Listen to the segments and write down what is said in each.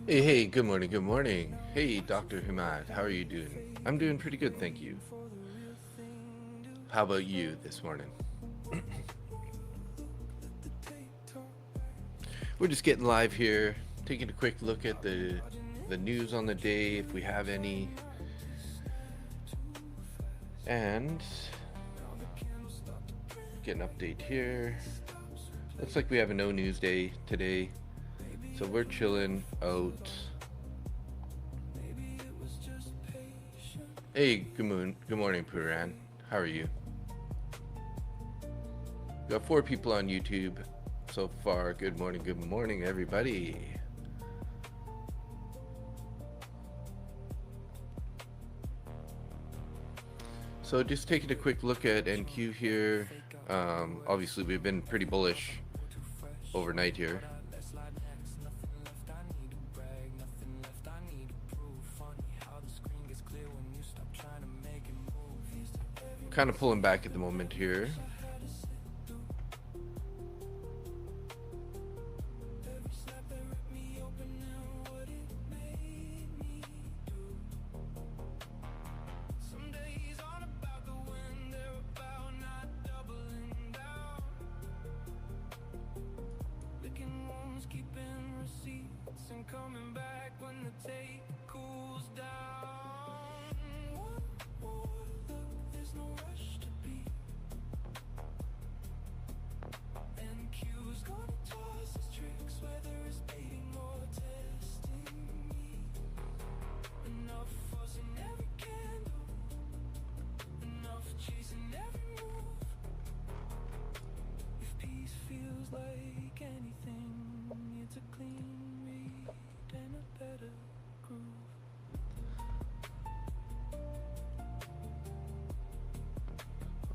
Hey, good morning, good morning. Hey, Dr. Hamad, how are you doing? I'm doing pretty good, thank you. How about you this morning? We're just getting live here, taking a quick look at the news on the day, if we have any. And get an update here. Looks like we have a no news day today. So we're chilling out. Hey, good morning, Puran. How are you? Got 4 people on YouTube so far. Good morning, everybody. So just taking a quick look at NQ here. Obviously, we've been pretty bullish overnight here. Kind of pulling back at the moment here.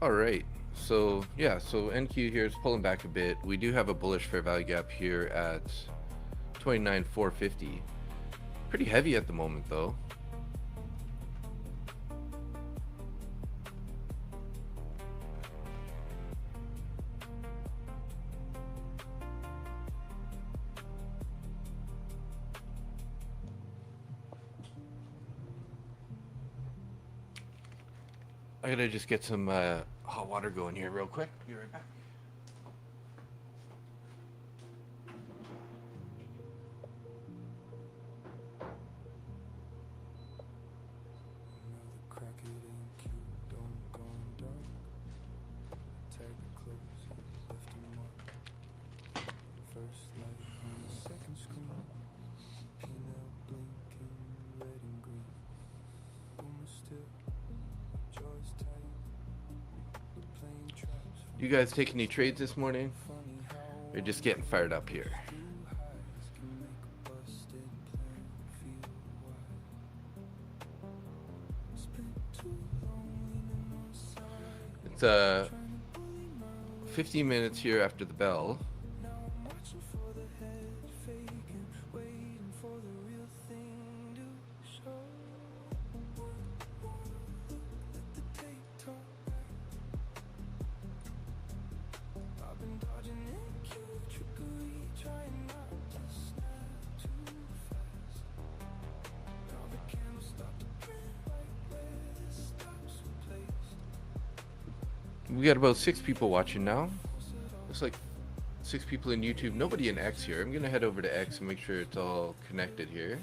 All right, so yeah, so NQ here is pulling back a bit. We do have a bullish fair value gap here at 29,450. Pretty heavy at the moment though. I gotta just get some hot water going here real quick. Be right back. You guys take any trades this morning? Or just getting fired up here? It's 15 minutes here after the bell. We got about 6 people watching now. Looks like 6 people in YouTube. Nobody in X here. I'm gonna head over to X and make sure it's all connected here.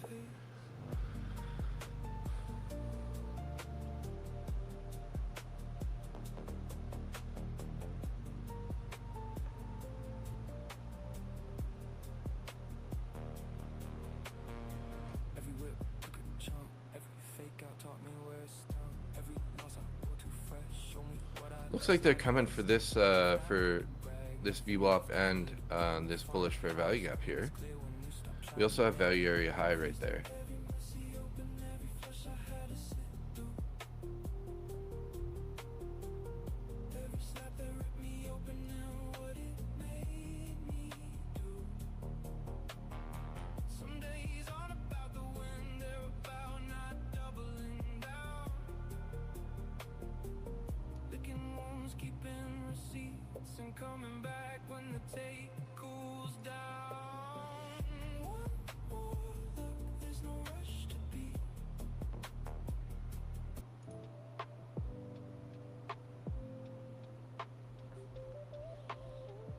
Looks like they're coming for this VWAP and this bullish fair value gap here. We also have value area high right there.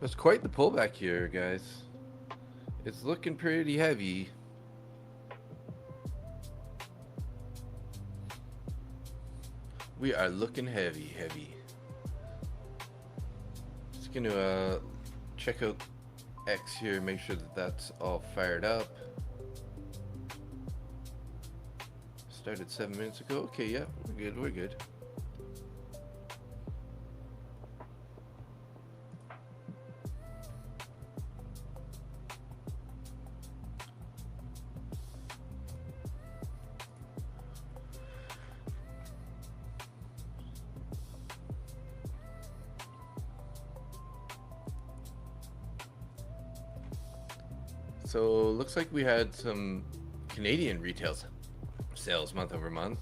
That's quite the pullback here, guys. It's looking pretty heavy. We are looking heavy. Just gonna check out X here, make sure that that's all fired up. Started 7 minutes ago. Okay, yeah, we're good. So looks like we had some Canadian retail sales month over month.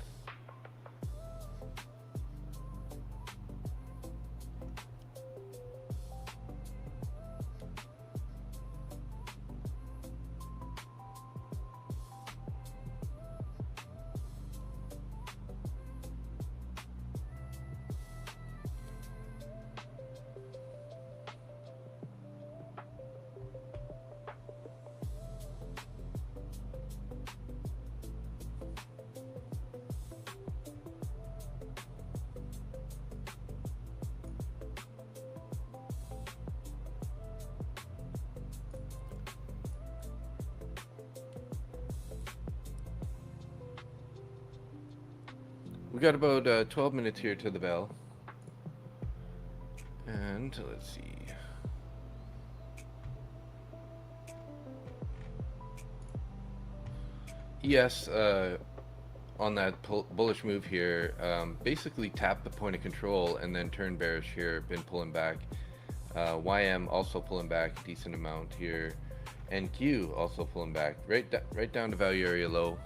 We got about 12 minutes here to the bell. And let's see. Yes, on that bullish move here, basically tapped the point of control and then turned bearish here, been pulling back. YM also pulling back a decent amount here. NQ also pulling back, right down to value area low.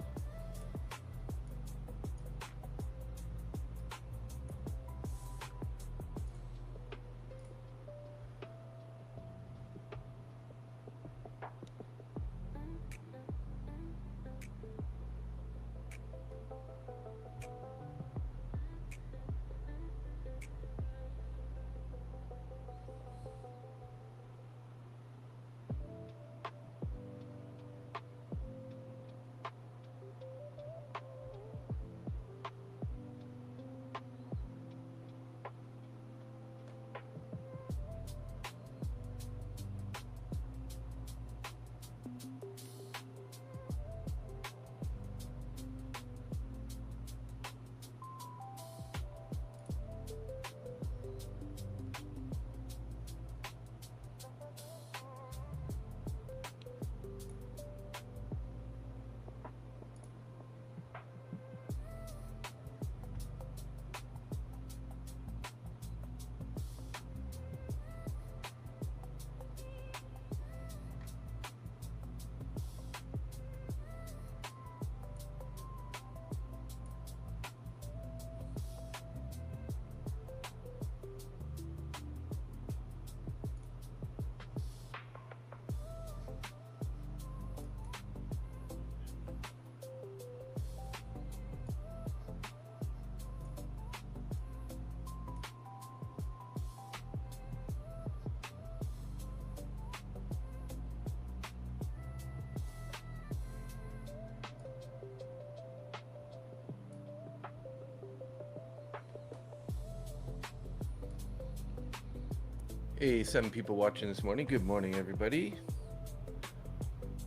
Hey, 7 people watching this morning. Good morning, everybody.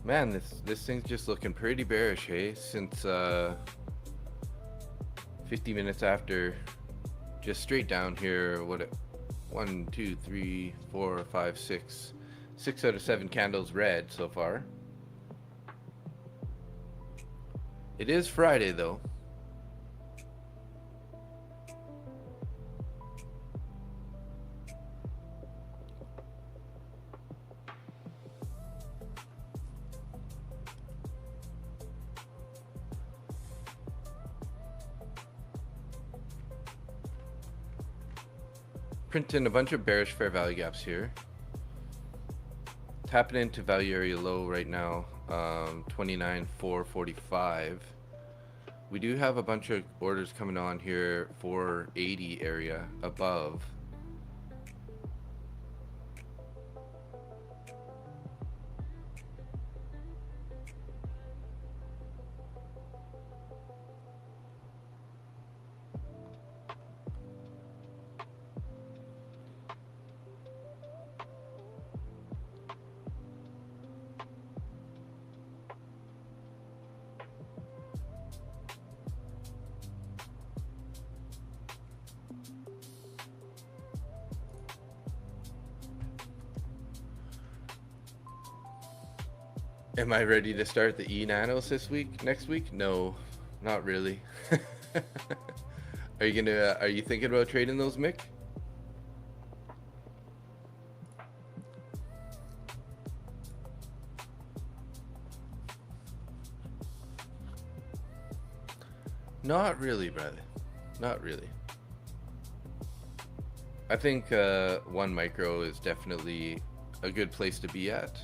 Man, this thing's just looking pretty bearish, hey? Since 50 minutes after, just straight down here. What? 1, 2, 3, 4, 5, 6. 6 out of 7 candles red so far. It is Friday, though. Printing a bunch of bearish fair value gaps here. Tapping into value area low right now, 29,445. We do have a bunch of orders coming on here for 80 area above. Am I ready to start the E-Nanos this week, next week? No, not really. Are you thinking about trading those, Mick? Not really, brother. Not really. I think 1 micro is definitely a good place to be at.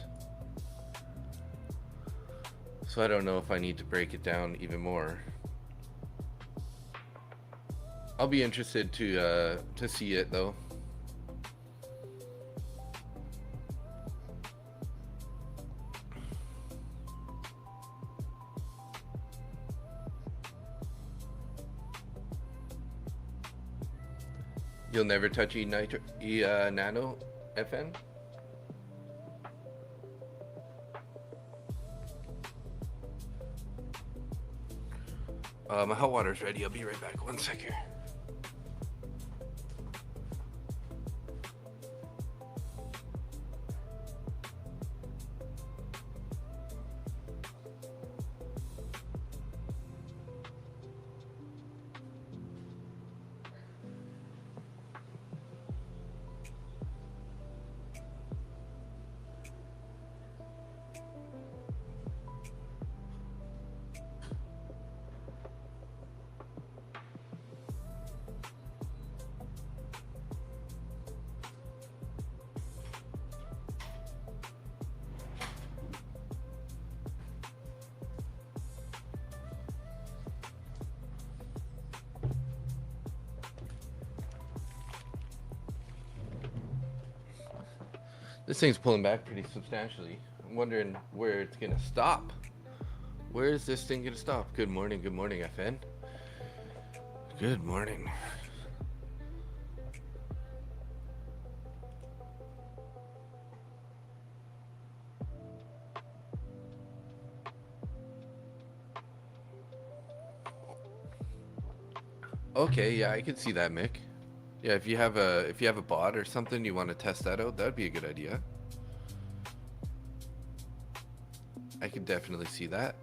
So I don't know if I need to break it down even more. I'll be interested to see it though. You'll never touch Nano FN? My hot water's ready. I'll be right back. 1 second. This thing's pulling back pretty substantially. I'm wondering where it's gonna stop. Where is this thing gonna stop? Good morning, FN. Good morning. Okay, yeah, I can see that, Mick. Yeah, if you have a bot or something you want to test that out, that'd be a good idea. I could definitely see that.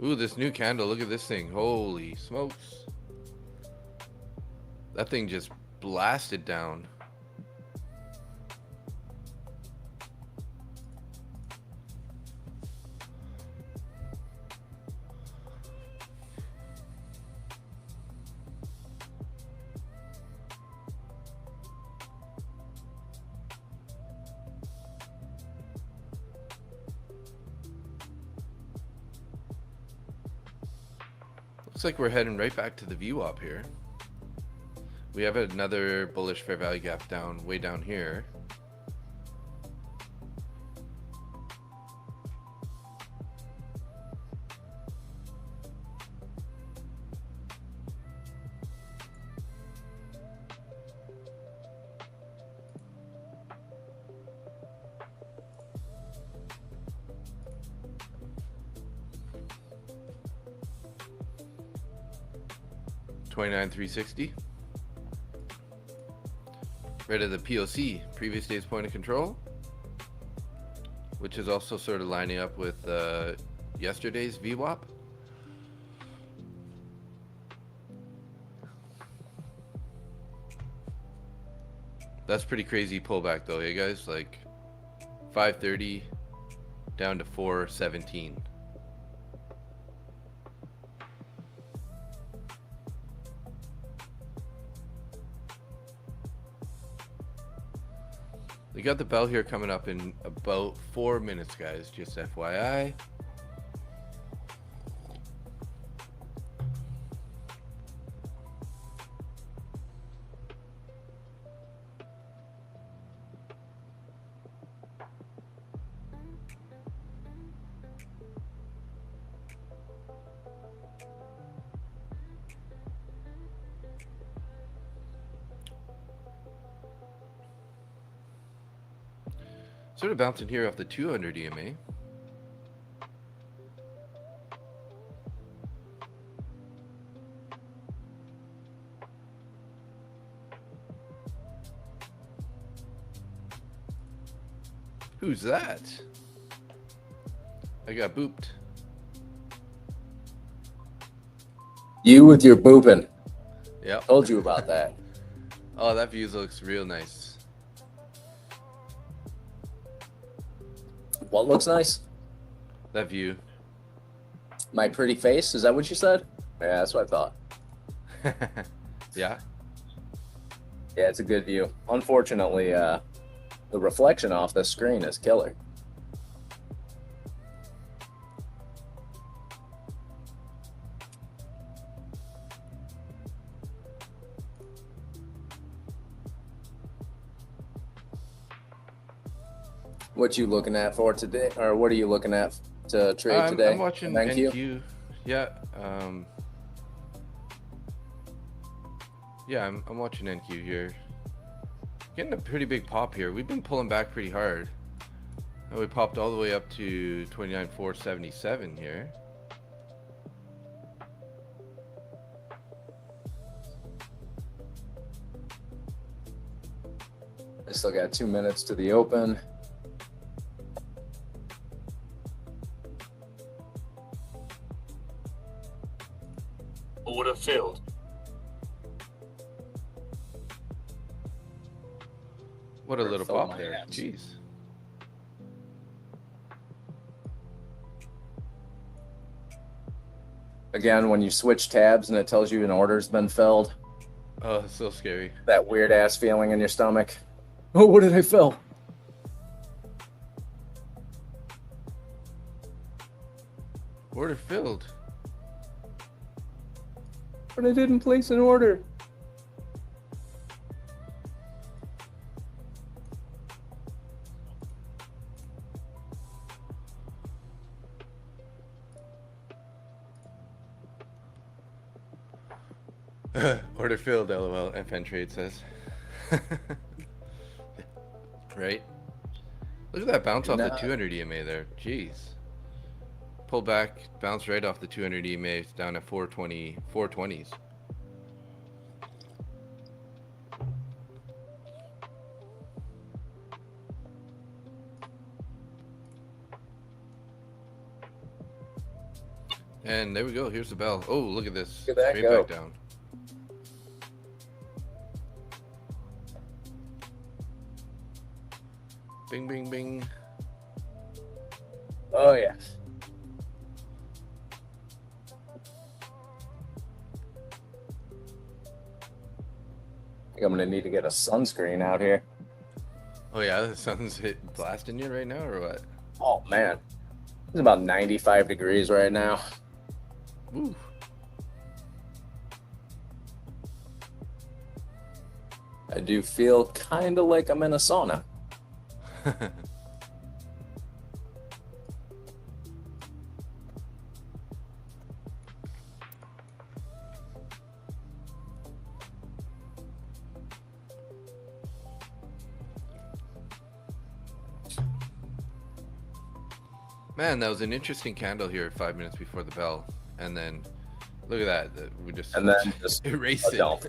Ooh, this new candle, look at this thing. Holy smokes. That thing just blasted down. Looks like we're heading right back to the VWAP here. We have another bullish fair value gap down, way down here. $29,360. Right of the POC, previous day's point of control, which is also sort of lining up with yesterday's VWAP. That's pretty crazy pullback though, hey guys, like 530 down to 417. We got the bell here coming up in about 4 minutes, guys. Just FYI. Sort of bouncing here off the 200 EMA. Who's that? I got booped. You with your booping. Yep. Told you about that. Oh, that view looks real nice. What looks nice? That view. My pretty face? Is that what you said? Yeah, that's what I thought. Yeah. Yeah, it's a good view. Unfortunately, the reflection off the screen is killer. What you looking at for today, or what are you looking at to trade today? I'm watching MNQ. Yeah. Yeah, I'm watching NQ here. Getting a pretty big pop here. We've been pulling back pretty hard. And we popped all the way up to 29,477 here. I still got 2 minutes to the open. Order filled. What a little Fill pop my there. abs. Jeez. Again, when you switch tabs and it tells you an order's been filled, Oh, it's so scary. that weird ass feeling in your stomach. Oh, what did I fill? Order filled. But I didn't place an order. Order filled, lol. FN Trade says. Right? Look at that bounce off the 200 EMA there. Jeez. Pull back, bounce right off the 200 EMA down at 420, 420s. And there we go. Here's the bell. Oh, look at this. Look at that Straight go. back down. Bing, bing, bing. Oh, yeah. I think I'm going to need to get a sunscreen out here. Oh yeah, the sun's blasting you right now, or what? Oh, man. It's about 95 degrees right now. Woo. I do feel kind of like I'm in a sauna. Man, that was an interesting candle here 5 minutes before the bell. And then, look at that. We just, And then just erased a it. dump.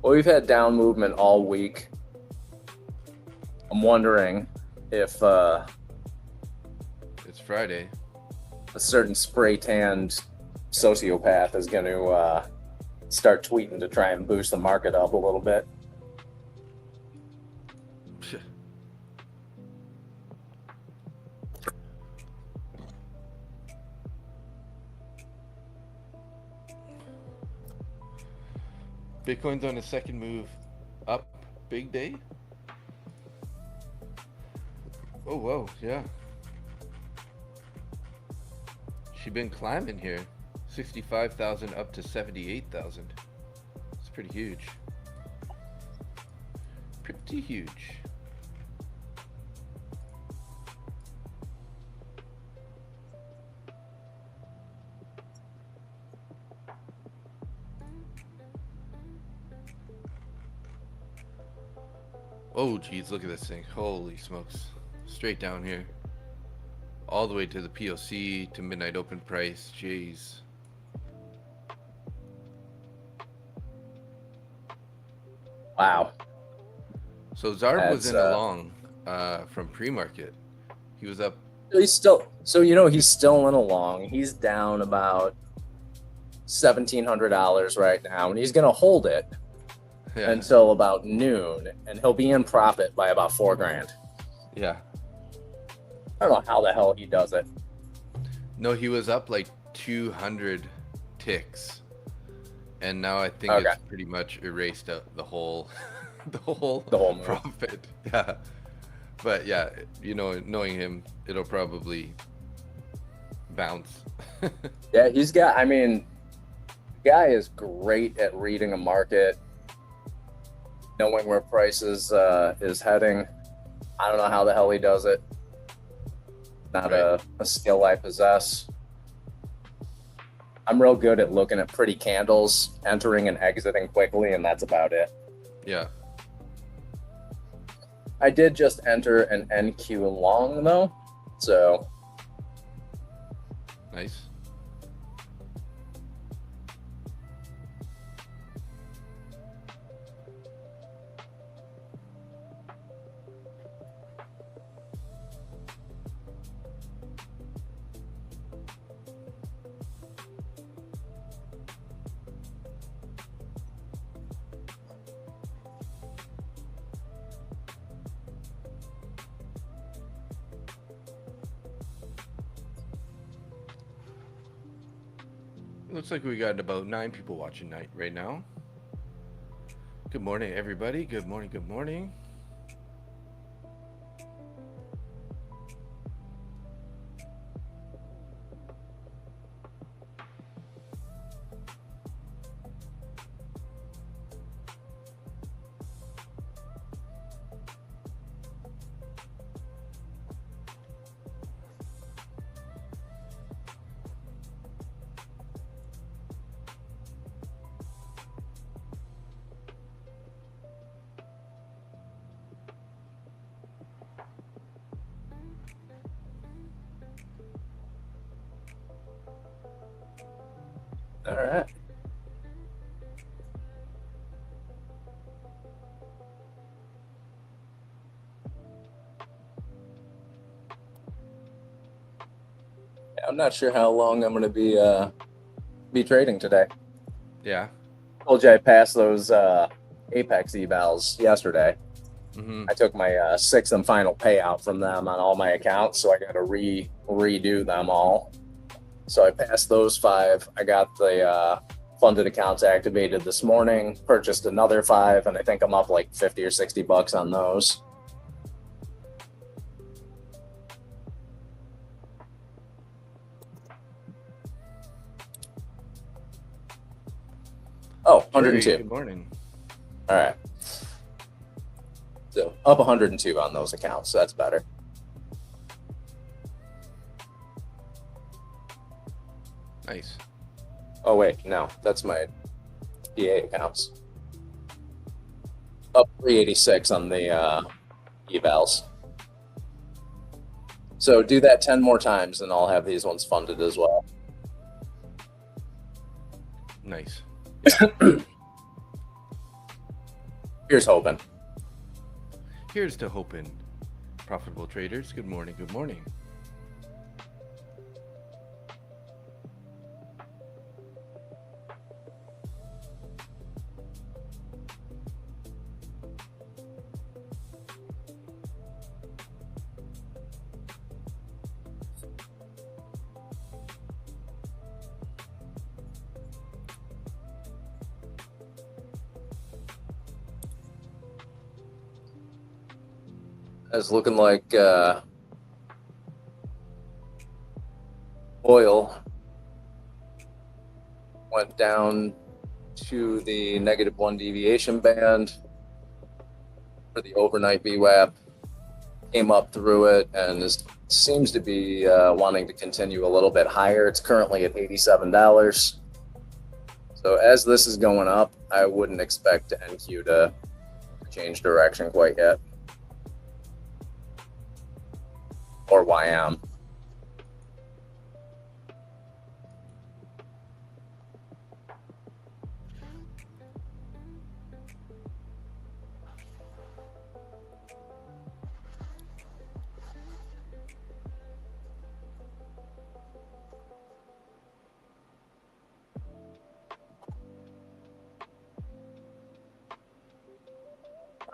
Well, we've had down movement all week. I'm wondering if It's Friday. a certain spray tanned sociopath is going to start tweeting to try and boost the market up a little bit. Bitcoin's on a second move up, big day. Oh, whoa, yeah. She been climbing here. 65,000 up to 78,000. It's pretty huge. Pretty huge. Oh geez, look at this thing. Holy smokes. Straight down here. All the way to the POC to midnight open price. Jeez. Wow. So Zarb was That's, in a long from pre-market. He was up. He's still, so you know, he's still in a long. He's down about $1,700 right now, and he's gonna hold it until about noon, and he'll be in profit by about $4,000. Yeah. I don't know how the hell he does it. No, he was up like 200 ticks, and now I think it's pretty much erased out the whole, the whole move. profit. Yeah, but yeah, you know, knowing him, it'll probably bounce. Yeah, he's got. I mean, the guy is great at reading a market, knowing where price is heading. I don't know how the hell he does it. Not a skill I possess. I'm real good at looking at pretty candles, entering and exiting quickly, and that's about it. Yeah. I did just enter an NQ long though, so Nice. Looks like we got about 9 people watching right now. Good morning, everybody. Good morning. Good morning. all right. I'm not sure how long I'm going to be trading today. Yeah. Told you I passed those Apex evals yesterday. Mm-hmm. I took my sixth and final payout from them on all my accounts, so I got to redo them all. So I passed those 5. I got the funded accounts activated this morning, purchased another 5, and I think I'm up like 50 or 60 bucks on those. Oh, 102. Good morning. All right. So up 102 on those accounts. So that's better. Nice. Oh, wait. No, that's my DA accounts. Up 386 on the evals. So do that 10 more times and I'll have these ones funded as well. Nice. Here's hoping. Here's to hoping. Profitable traders, good morning. Good morning. It's looking like oil went down to the -1 deviation band for the overnight VWAP, came up through it, and seems to be wanting to continue a little bit higher. It's currently at $87. So as this is going up, I wouldn't expect NQ to change direction quite yet. Or YM.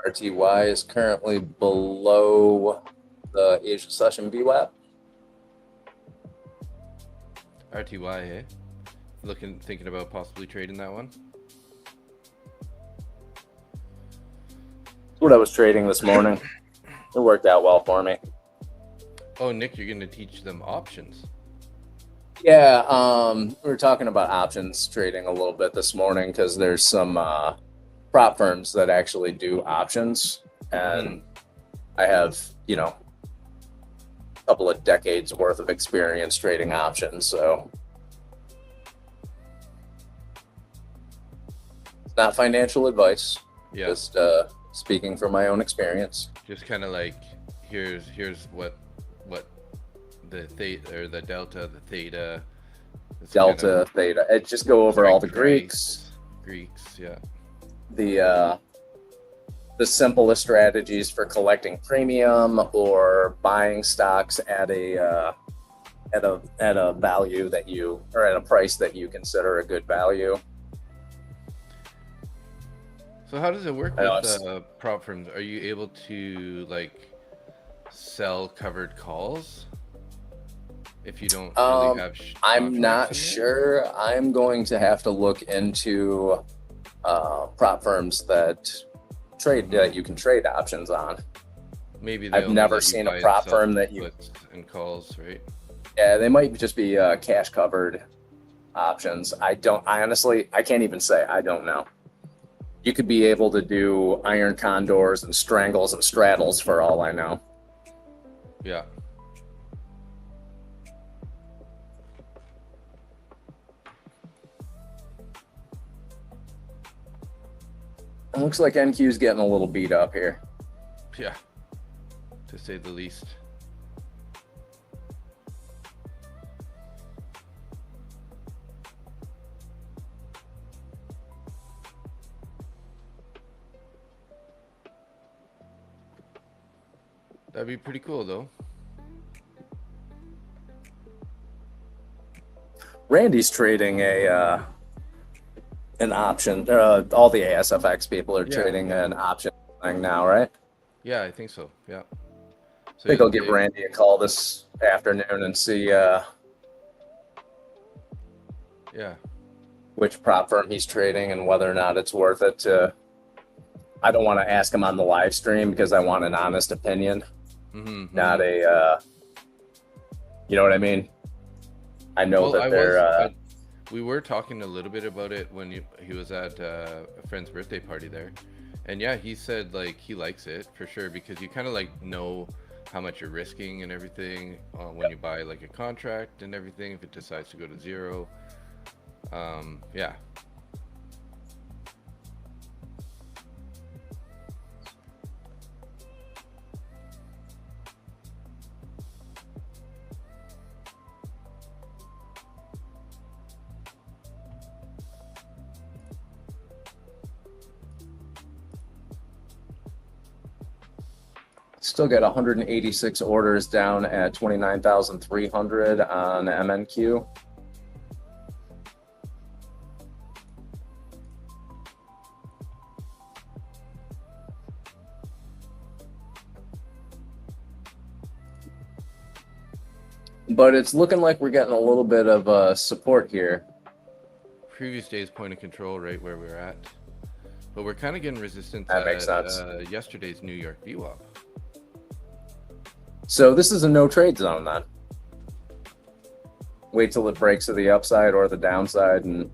RTY is currently below the Asia session VWAP. RTY, eh? Thinking about possibly trading that one. That's what I was trading this morning. It worked out well for me. Oh, Nick, you're gonna teach them options. Yeah, we were talking about options trading a little bit this morning because there's some prop firms that actually do options, and I have, you know, a couple of decades worth of experience trading options, so it's not financial advice. Yeah. Just speaking from my own experience. Just kind of like here's what the theta or the delta, the theta. Delta, kind of theta. It just go over all the Greeks. Yeah. The simplest strategies for collecting premium or buying stocks at a value that you, or at a price that you consider a good value. So how does it work with prop firms? Are you able to like sell covered calls if you don't really have? I'm not sure. I'm going to have to look into prop firms that you can trade options on. Maybe I've never seen a prop firm that you puts and calls, right? Yeah, they might just be cash covered options. I honestly can't even say. I don't know. You could be able to do iron condors and strangles and straddles for all I know. Yeah. It looks like NQ's getting a little beat up here. Yeah, to say the least. That'd be pretty cool, though. Randy's trading an option. All the ASFX people are trading an option thing now, right? Yeah, I think so. Yeah. So I think I'll give Randy a call this afternoon and see which prop firm he's trading and whether or not it's worth it to. I don't want to ask him on the live stream because I want an honest opinion, not a, you know what I mean? I know that they're. We were talking a little bit about it when he was at a friend's birthday party there. And yeah, he said like he likes it for sure because you kind of like know how much you're risking and everything when you buy like a contract and everything if it decides to go to zero. Yeah. Still got 186 orders down at 29,300 on MNQ. But it's looking like we're getting a little bit of support here. Previous day's point of control right where we're at. But we're kind of getting resistance that makes sense. Yesterday's New York VWAP. So this is a no trade zone then. Wait till it breaks to the upside or the downside, and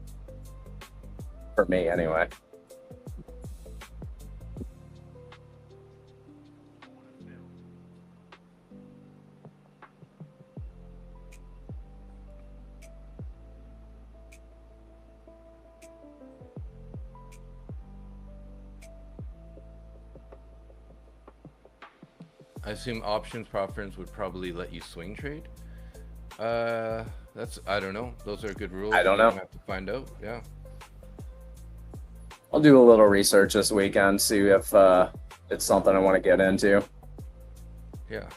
for me anyway. I assume options preference would probably let you swing trade. I don't know. Those are good rules. I don't know. We'll have to find out. Yeah. I'll do a little research this weekend, see if it's something I want to get into. Yeah.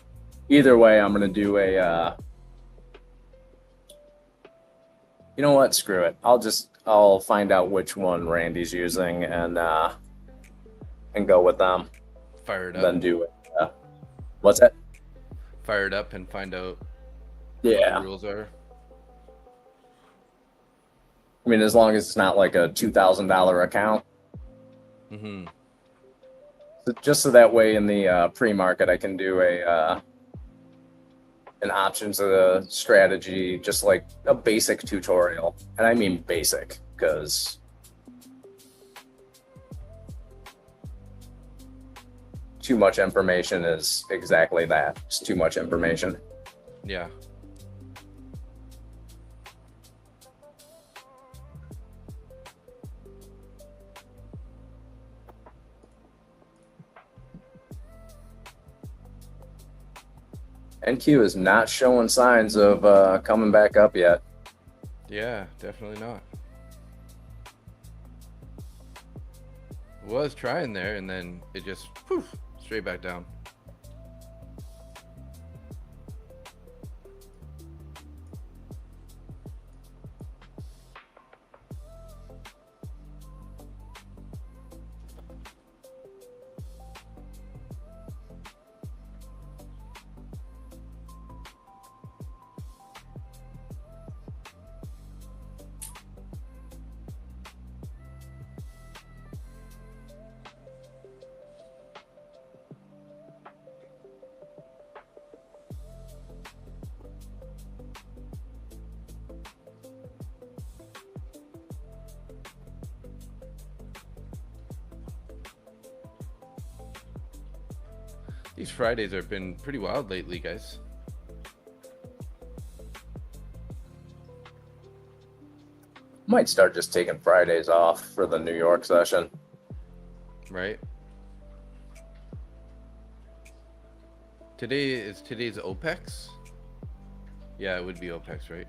Either way, I'm going to do a, you know what? Screw it. I'll find out which one Randy's using and go with them. Fire it up. Then do it. What's that? Fire it up and find out Yeah. what the rules are. I mean, as long as it's not like a $2,000 account. Mm-hmm. Just so that way in the pre-market, I can do an options strategy, just like a basic tutorial. And I mean basic, because too much information is exactly that. It's too much information. Yeah. NQ is not showing signs of coming back up yet. Yeah, definitely not. Was trying there, and then it just poof, straight back down. These Fridays have been pretty wild lately, guys. Might start just taking Fridays off for the New York session. Right? Today's OPEX? Yeah, it would be OPEX, right?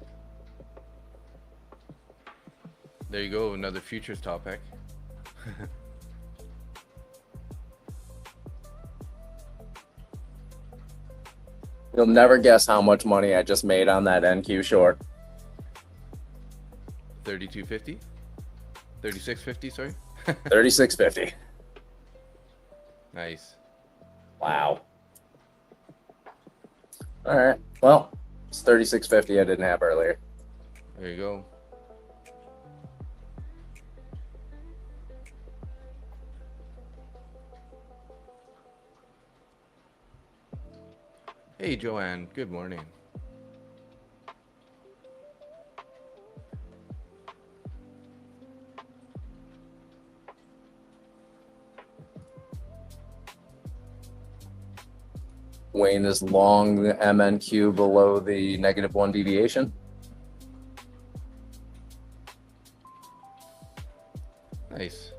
There you go, another futures topic. You'll never guess how much money I just made on that NQ short. 32.50? 36.50, sorry. 36.50. Nice. Wow. All right. Well, it's 36.50 I didn't have earlier. There you go. Hey, Joanne. Good morning. Wayne is long the MNQ below the -1 deviation. Nice.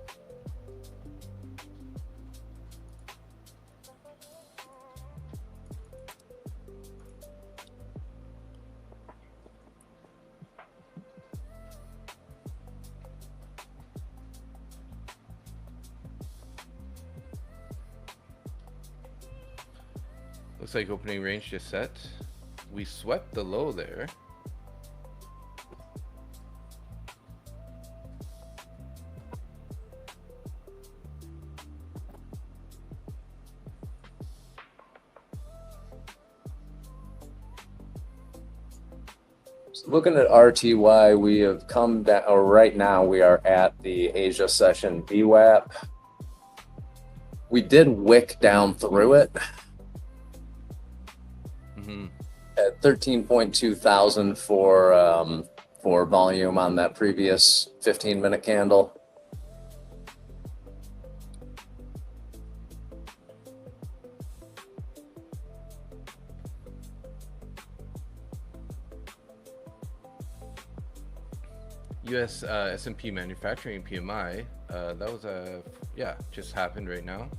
Looks like opening range just set. We swept the low there. So looking at RTY, we have come down, or right now we are at the Asia session VWAP. We did wick down through it. Mm-hmm. At 13.2 thousand for volume on that previous 15-minute candle. U.S. S&P manufacturing PMI, that was just happened right now.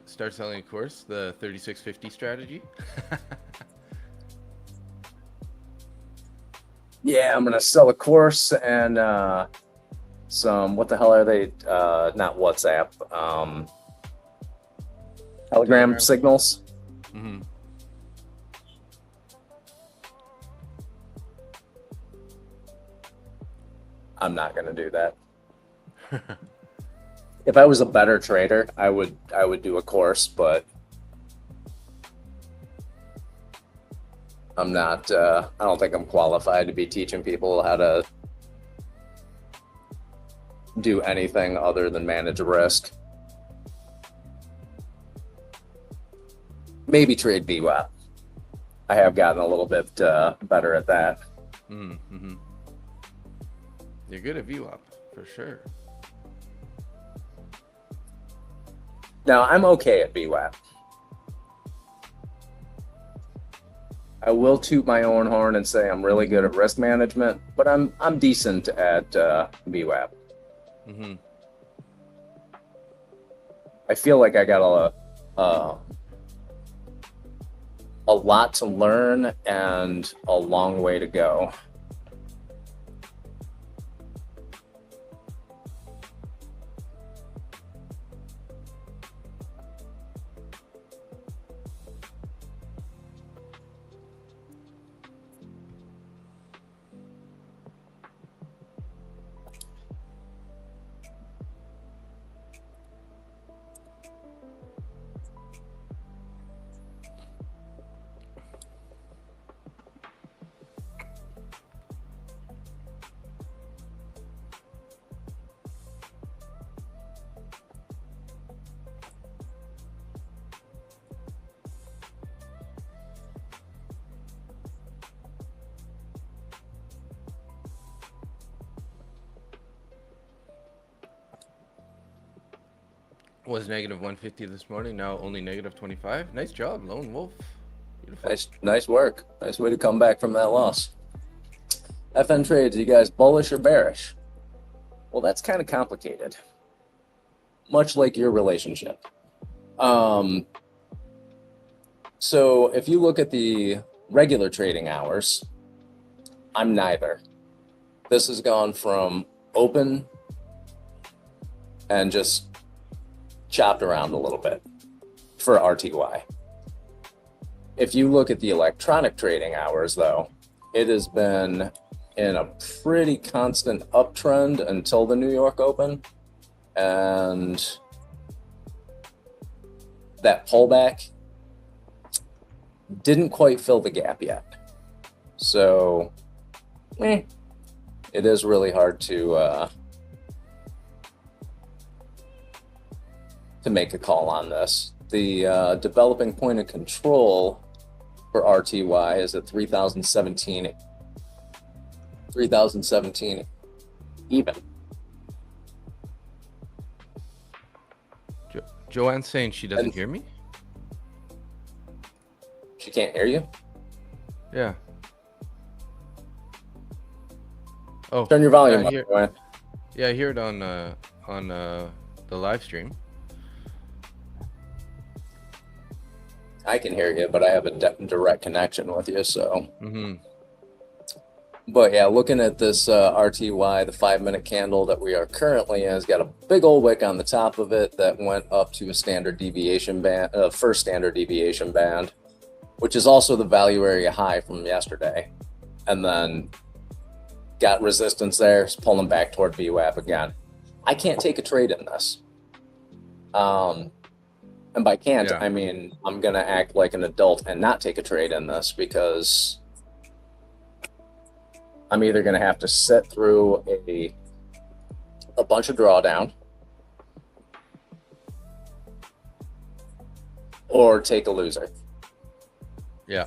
Start selling a course, the 3650 strategy. Yeah, I'm gonna sell a course and some, what the hell are they? Not WhatsApp. Telegram signals. Mm-hmm. I'm not gonna do that. If I was a better trader, I would do a course, but I'm not. I don't think I'm qualified to be teaching people how to do anything other than manage risk. Maybe trade VWAP. I have gotten a little bit better at that. Mm-hmm. You're good at VWAP, for sure. Now, I'm okay at VWAP. I will toot my own horn and say I'm really good at risk management, but I'm decent at VWAP. Mm-hmm. I feel like I got a lot to learn and a long way to go. Was negative 150 this morning, now only negative 25. Nice job, Lone Wolf. Beautiful. Nice work. Nice way to come back from that loss. FN trades, you guys bullish or bearish? Well, that's kind of complicated. Much like your relationship. So if you look at the regular trading hours, I'm neither. This has gone from open and just chopped around a little bit for RTY. If you look at the electronic trading hours, though, it has been in a pretty constant uptrend until the New York Open, and that pullback didn't quite fill the gap yet. So, it is really hard to make a call on this. The developing point of control for RTY is at 3017 even. Joanne's saying she doesn't hear me? She can't hear you? Yeah. Oh, Turn your volume yeah, up, Joanne. yeah, I hear it on the live stream. I can hear you, but I have a direct connection with you, so. Mm-hmm. But yeah, looking at this RTY, the 5-minute candle that we are currently in has got a big old wick on the top of it that went up to a standard deviation band, first standard deviation band, which is also the value area high from yesterday. And then got resistance there, it's pulling back toward VWAP again. I can't take a trade in this. And by can't, Yeah. I mean, I'm going to act like an adult and not take a trade in this because I'm either going to have to sit through a bunch of drawdown or take a loser. Yeah.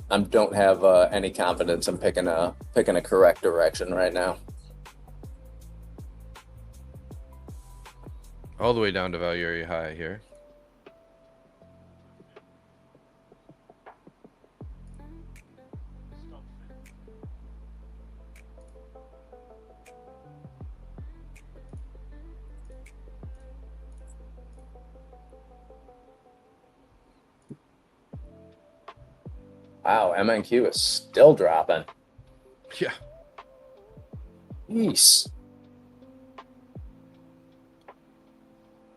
I don't have any confidence in picking a correct direction right now. All the way down to value area high here. Wow, MNQ is still dropping. Yeah. Jeez.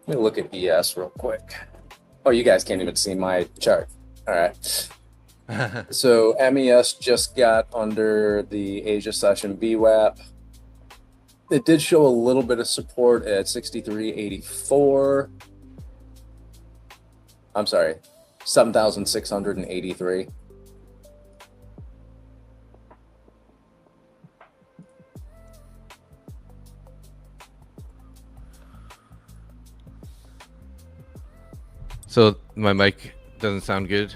Let me look at ES real quick. Oh, you guys can't even see my chart. All right. So MES just got under the Asia session VWAP. It did show a little bit of support at 63.84. I'm sorry, 7,683. So my mic doesn't sound good.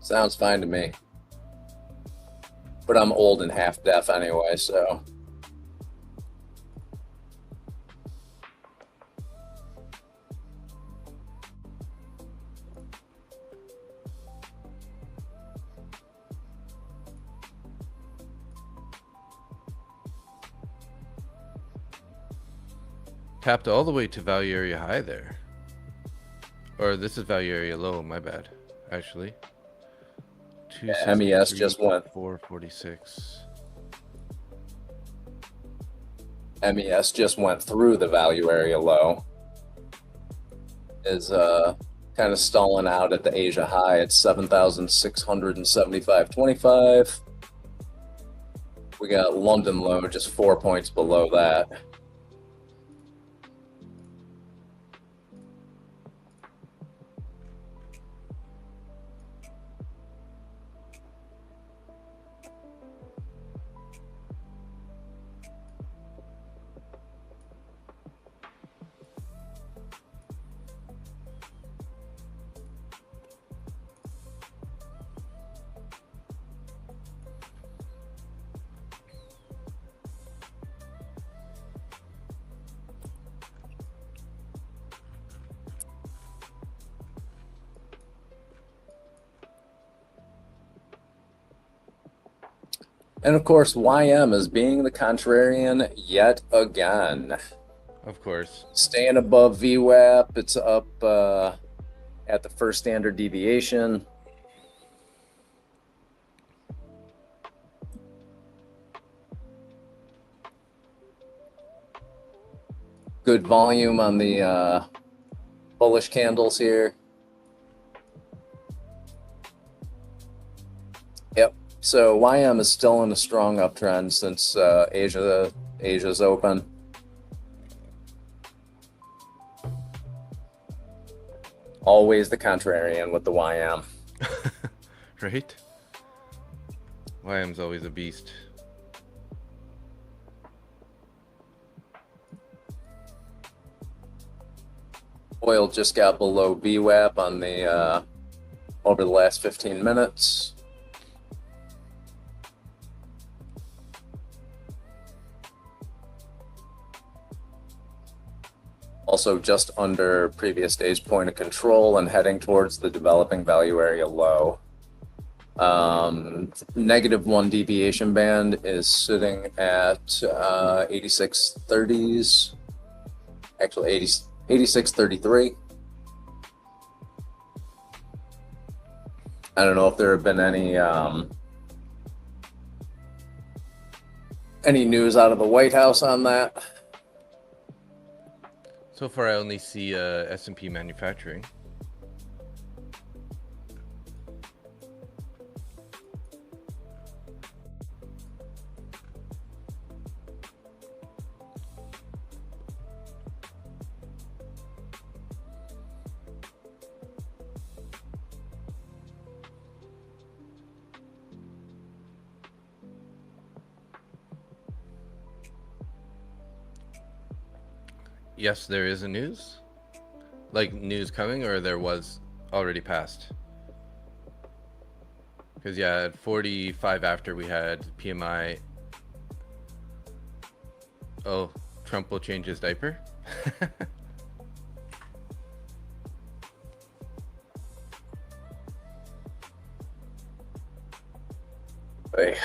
Sounds fine to me. But I'm old and half deaf anyway, so. Tapped all the way to value area high there. Or this is value area low, my bad, actually. MES just went 446. MES just went through the value area low. Is kind of stalling out at the Asia high at 7,675.25. We got London low just 4 points below that. And of course, YM is being the contrarian yet again. Of course. Staying above VWAP, it's up at the first standard deviation. Good volume on the bullish candles here. Yep. So YM is still in a strong uptrend since Asia's open. Always the contrarian with the YM. Right? YM's always a beast. Oil just got below VWAP on the over the last 15 minutes. also just under previous day's point of control and heading towards the developing value area low. -1 deviation band is sitting at 86.30s, actually 86.33. I don't know if there have been any news out of the White House on that. So far, I only see S&P manufacturing. Yes, there is a news. Like news coming, or there was already passed? Because yeah, at 45 after we had PMI. Oh, Trump will change his diaper. Hey.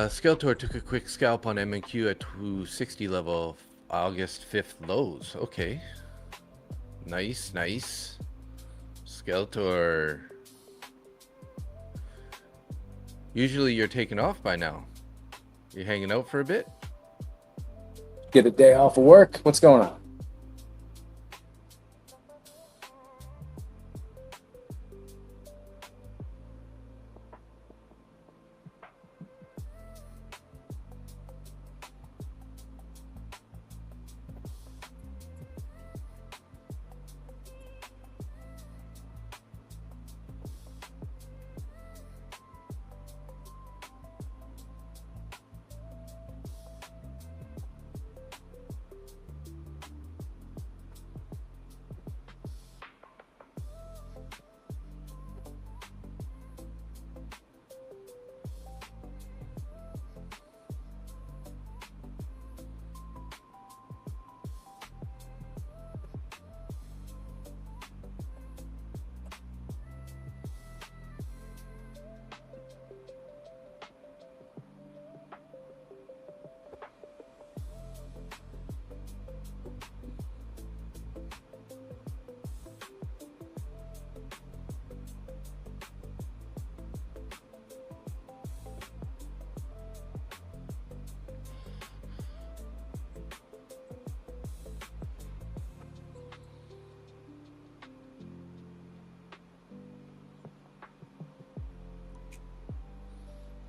Skeletor took a quick scalp on MNQ at 260 level, August 5th lows. Okay. Nice, nice. Skeletor. Usually you're taking off by now. You're hanging out for a bit? Get a day off of work? What's going on?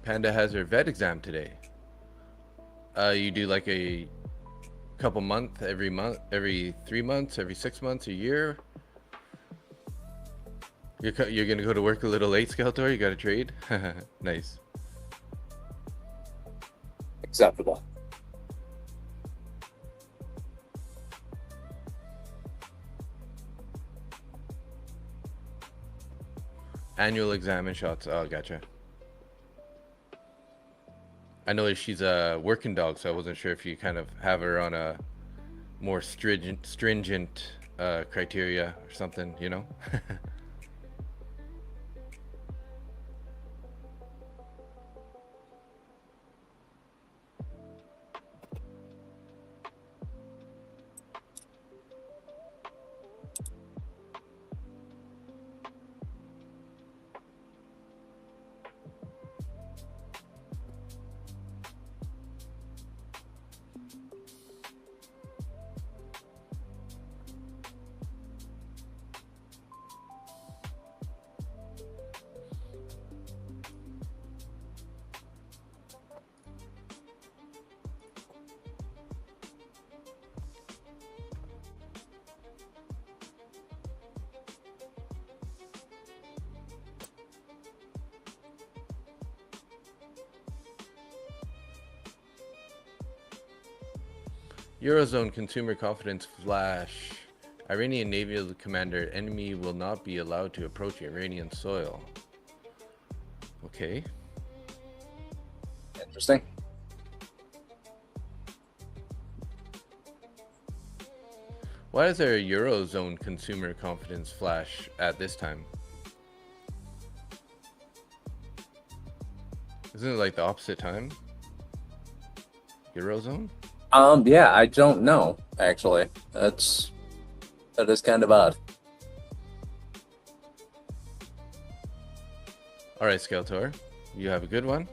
Panda has her vet exam today. You do like a couple month, every 3 months, every 6 months, a year. You're gonna go to work a little late, Skeletor? You got to trade? Nice. Acceptable. Annual exam and shots. Oh, gotcha. I know she's a working dog, so I wasn't sure if you kind of have her on a more stringent criteria or something, you know? Eurozone consumer confidence flash. Iranian naval commander, enemy will not be allowed to approach Iranian soil. Okay. Interesting. Why is there a Eurozone consumer confidence flash at this time? Isn't it like the opposite time? Eurozone? Yeah, I don't know, actually. That is kind of odd. All right, Skeletor, you have a good one.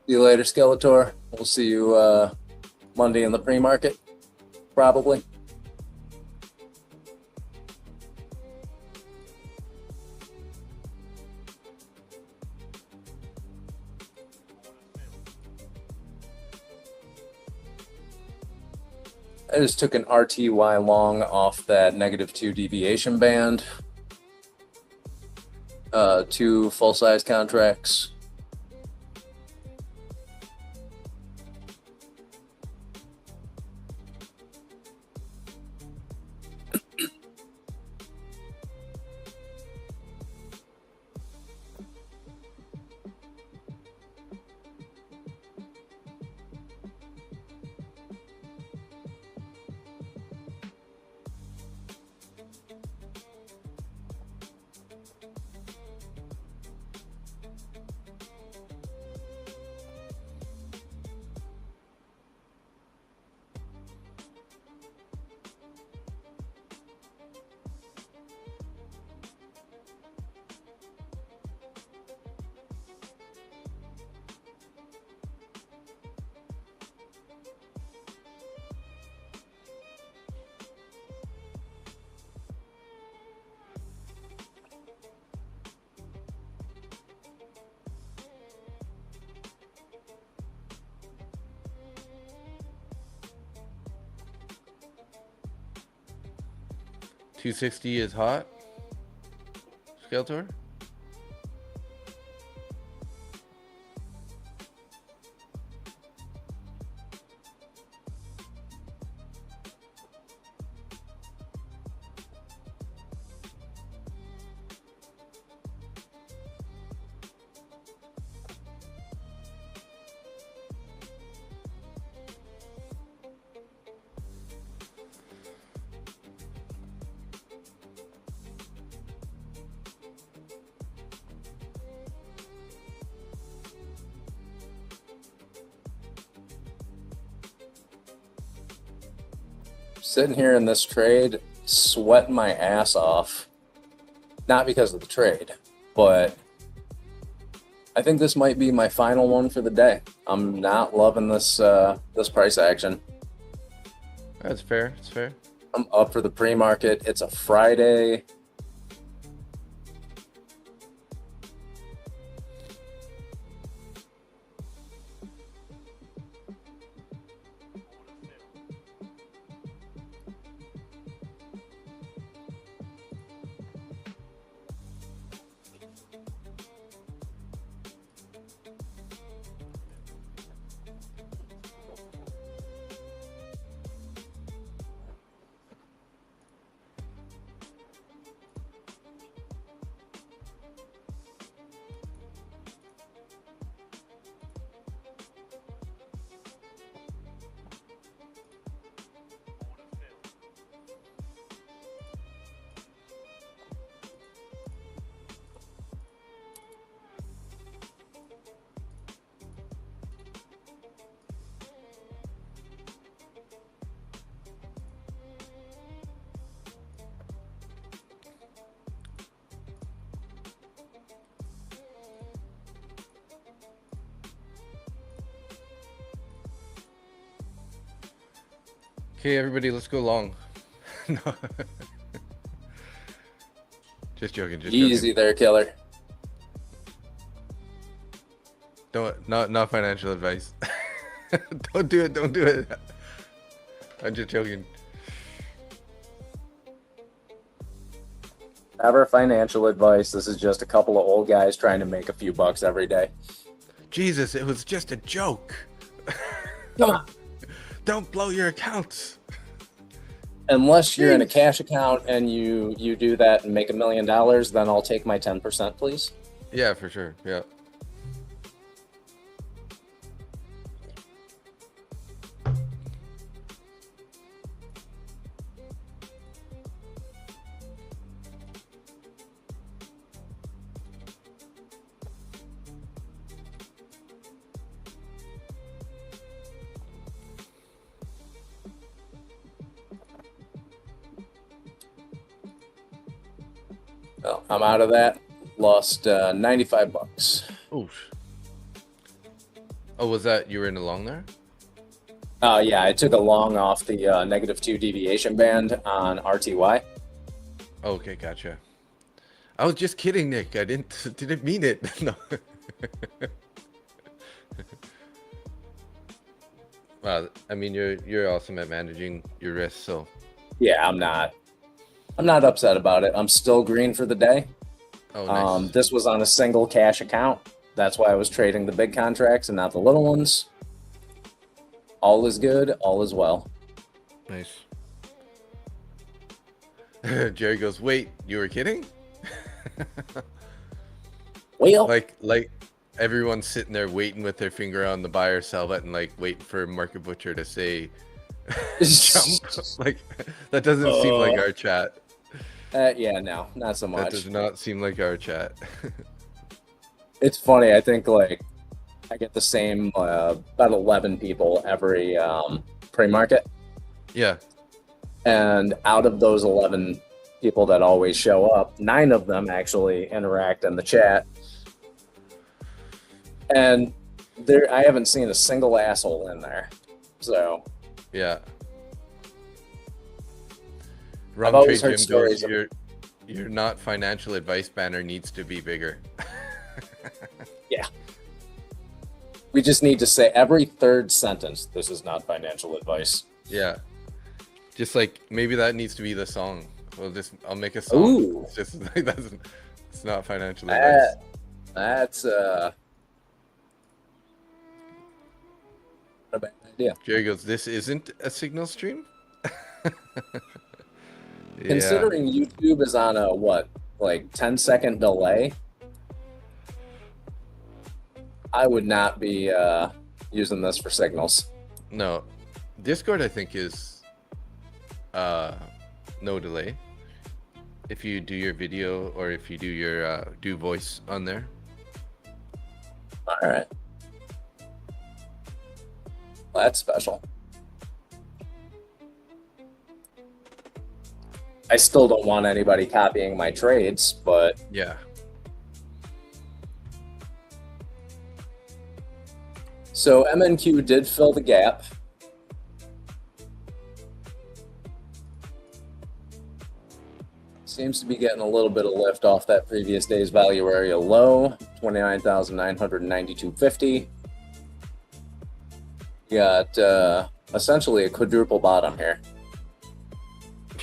See you later, Skeletor. We'll see you Monday in the pre-market, probably. I just took an RTY long off that -2 deviation band. 2 full-size contracts. $260 is hot. Skeletor? Sitting here in this trade, sweating my ass off. Not because of the trade, but I think this might be my final one for the day. I'm not loving this this price action. That's fair. It's fair. I'm up for the pre-market. It's a Friday. Okay, everybody, let's go long. No. Just joking. Just Easy joking. there, killer. Not financial advice. Don't do it. Don't do it. I'm just joking. Never financial advice. This is just a couple of old guys trying to make a few bucks every day. Jesus, it was just a joke. Come on. Don't blow your accounts. Unless you're in a Jeez. cash account and you do that and make $1 million, then I'll take my 10%, please. Yeah, for sure. Yeah. Well, I'm out of that. Lost $95. Oof. Oh, was that you were in the long there? Yeah, I took a long off the -2 deviation band on RTY. Okay, gotcha. I was just kidding, Nick. I didn't mean it. No. Well, I mean, you're awesome at managing your risks, so Yeah, I'm not upset about it. I'm still green for the day. oh, nice. This was on a single cash account. That's why I was trading the big contracts and not the little ones. All is good. All is well. Nice. Jerry goes, "Wait, you were kidding?" Well, Like everyone's sitting there waiting with their finger on the buy or sell button, like waiting for Market Butcher to say jump. Like that doesn't seem like our chat. yeah, no, not so That much. does not seem like our chat. It's funny. I think like I get the same about 11 people every pre-market, Yeah. and out of those 11 people that always show up, 9 of them actually interact in the chat, and I haven't seen a single asshole in there. So Yeah. I've Wrong always trade heard Jim goes, stories your not financial advice banner needs to be bigger. Yeah. We just need to say every third sentence, "This is not financial advice." Yeah. Just like maybe that needs to be the song. I'll make a song. Ooh. It's just like it's not financial advice. That's a bad idea. Jerry goes, "This isn't a signal stream?" Yeah. Considering YouTube is on a what, like 10-second delay, I would not be using this for signals. No. Discord I think is no delay. If you do your video or if you do your do voice on there. All right. Well, that's special. I still don't want anybody copying my trades, but Yeah. so MNQ did fill the gap. Seems to be getting a little bit of lift off that previous day's value area low, 29,992.50. You got essentially a quadruple bottom here.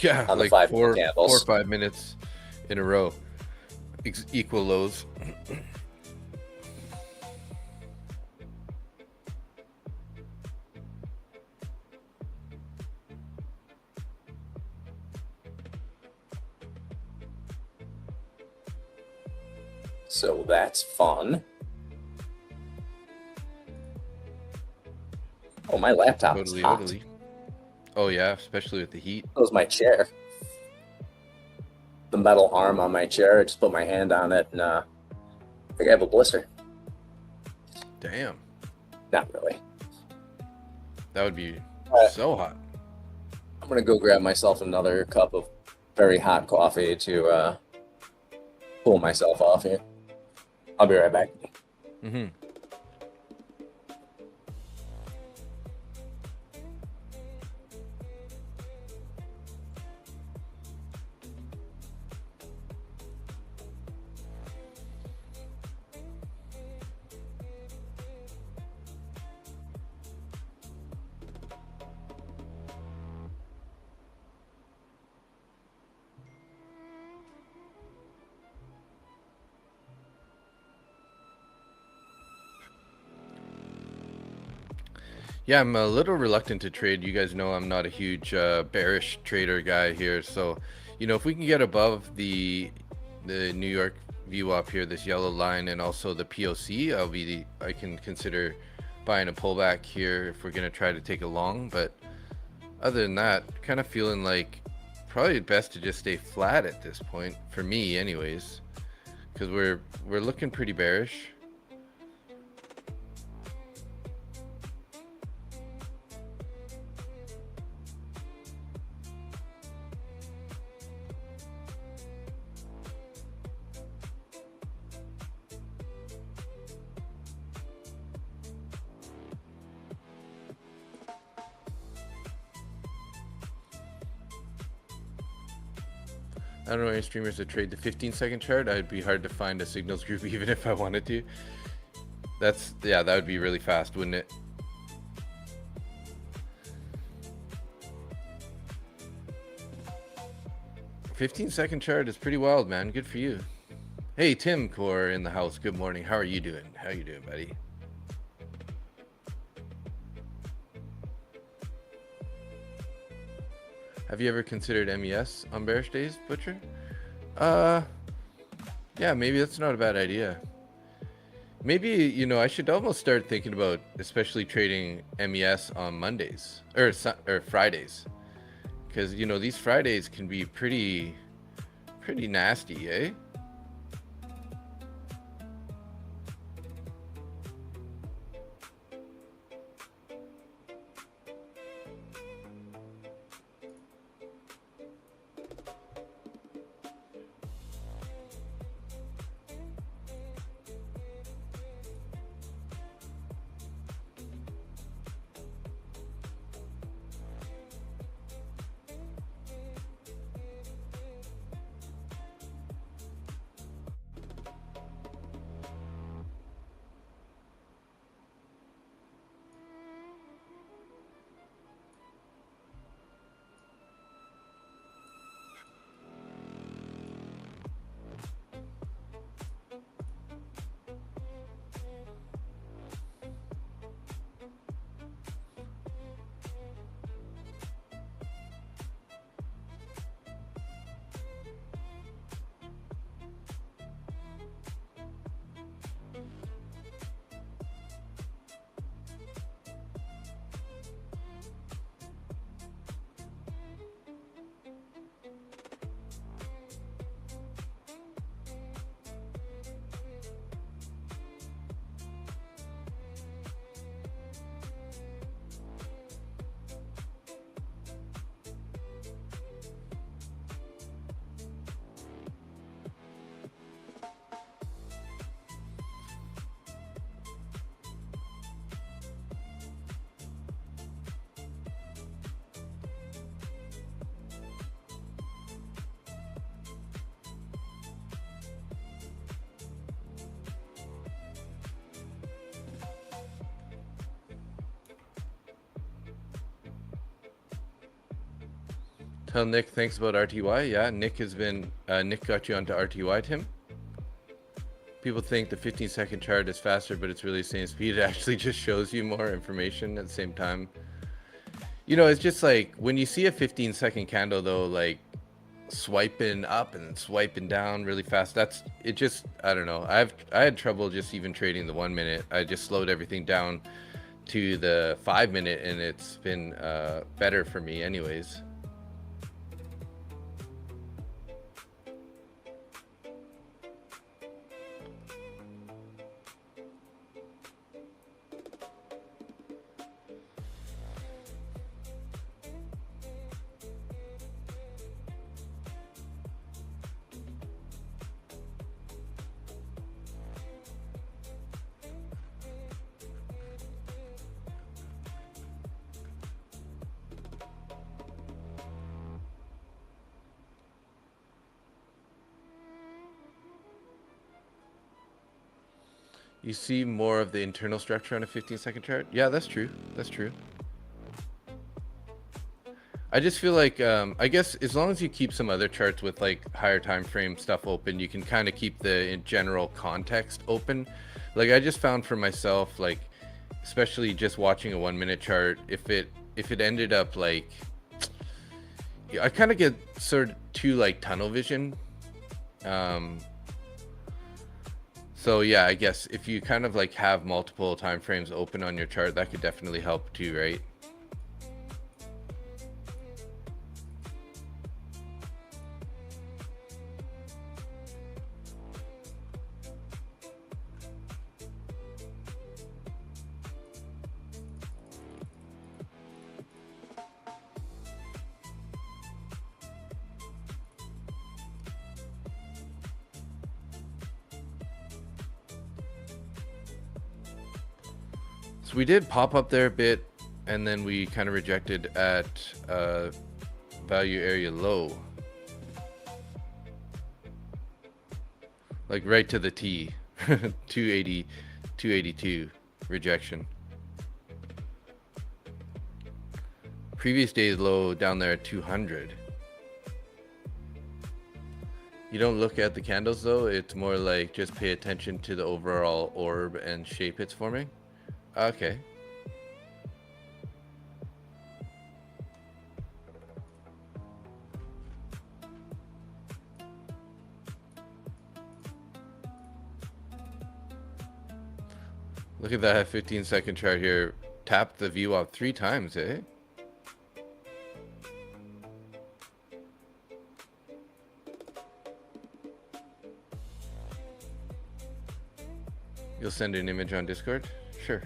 Yeah, On the like 5 4 candles. or 5 minutes in a row. Equal lows. So that's fun. Oh, my laptop is Totally, hot. totally. Oh yeah, especially with the heat. That was my chair. The metal arm on my chair. I just put my hand on it, and I think I have a blister. Damn. Not really. That would be so hot. I'm gonna go grab myself another cup of very hot coffee to cool myself off here. I'll be right back. Mm-hmm. Yeah, I'm a little reluctant to trade. You guys know I'm not a huge bearish trader guy here. So, you know, if we can get above the New York VWAP here, this yellow line, and also the POC, I can consider buying a pullback here if we're gonna try to take a long. But other than that, kind of feeling like probably best to just stay flat at this point for me, anyways, because we're looking pretty bearish. I don't know any streamers that trade the 15-second chart. I'd be hard to find a signals group even if I wanted to. Yeah, that would be really fast, wouldn't it? "15-second chart is pretty wild, man. Good for you." Hey, Tim Core in the house. Good morning. How are you doing? How you doing, buddy? Have you ever considered MES on bearish days, Butcher? Yeah, maybe that's not a bad idea. Maybe, you know, I should almost start thinking about especially trading MES on Mondays or Fridays, because you know these Fridays can be pretty nasty, eh? Tell Nick thanks about RTY. Yeah, Nick got you onto RTY, Tim. People think the 15-second chart is faster, but it's really the same speed. It actually just shows you more information at the same time. You know, it's just like when you see a 15-second candle though, like swiping up and swiping down really fast, it just, I don't know. I had trouble just even trading the 1 minute. I just slowed everything down to the 5 minute, and it's been better for me anyways. You see more of the internal structure on a 15-second chart? Yeah, that's true. That's true. I just feel like, I guess as long as you keep some other charts with like higher time frame stuff open, you can kind of keep the general context open. Like I just found for myself, like especially just watching a 1 minute chart, if it ended up like, I kind of get sort of too like tunnel vision. So yeah, I guess if you kind of like have multiple time frames open on your chart, that could definitely help too, right? So we did pop up there a bit, and then we kind of rejected at value area low, like right to the T. 280, 282 rejection. Previous day's low down there at 200. You don't look at the candles though, it's more like just pay attention to the overall orb and shape it's forming. Okay. Look at that 15-second chart here. Tapped the VWAP 3 times, eh? You'll send an image on Discord? Sure.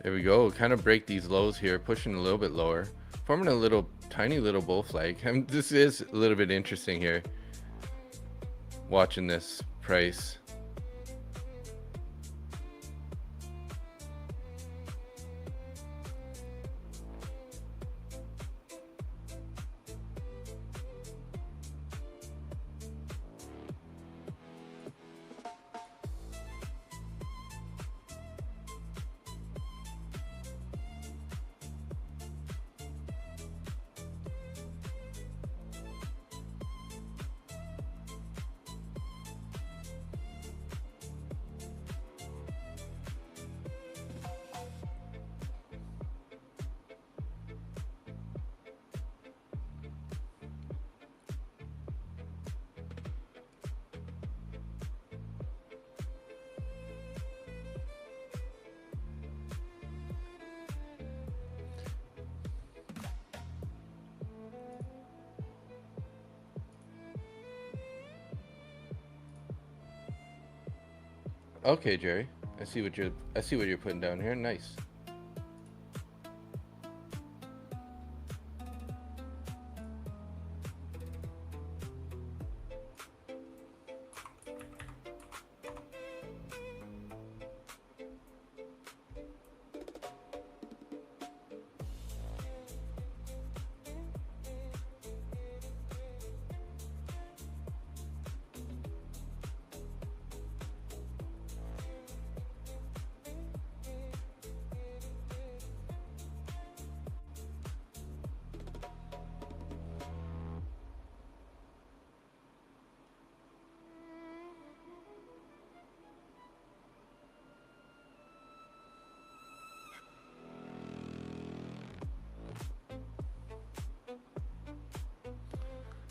There we go. Kind of break these lows here, pushing a little bit lower, forming a little tiny little bull flag. This is a little bit interesting here, watching this price. Okay, Jerry. I see what you're putting down here. Nice.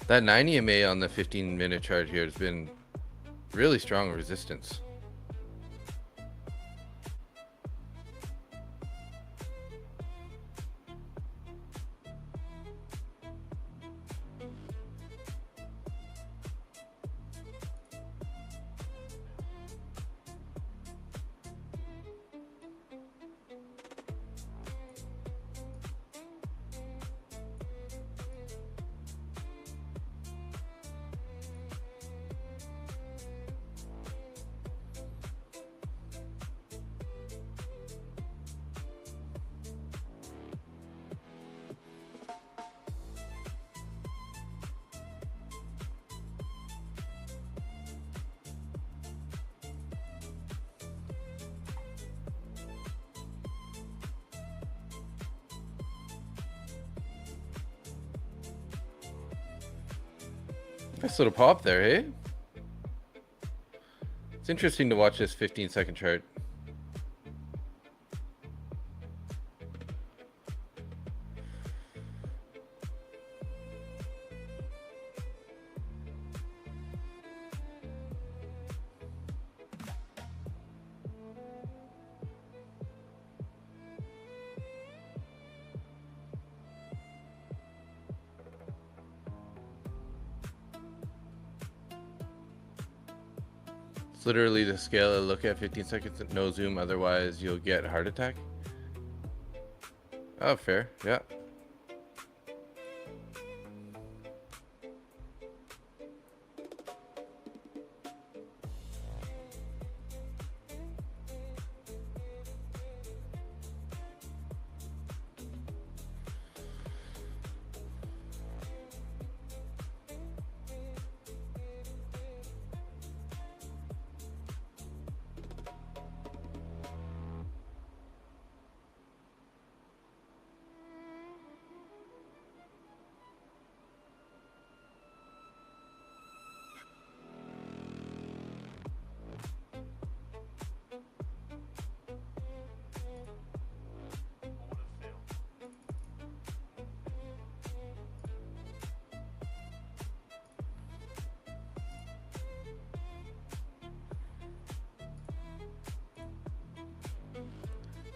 That 90 MA on the 15-minute chart here has been really strong resistance. Nice little pop there, hey? It's interesting to watch this 15-second chart. It's literally the scale. Look at 15 seconds, no zoom, otherwise you'll get a heart attack. Oh, fair, yeah.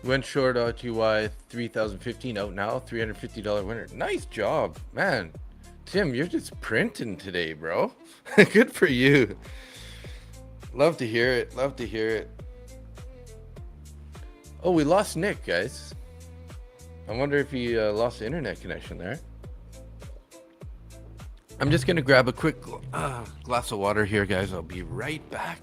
Went short RTY 3015 out now, $350 winner. Nice job, man. Tim, you're just printing today, bro. Good for you. Love to hear it. Love to hear it. Oh, we lost Nick, guys. I wonder if he lost the internet connection there. I'm just gonna grab a quick glass of water here, guys. I'll be right back.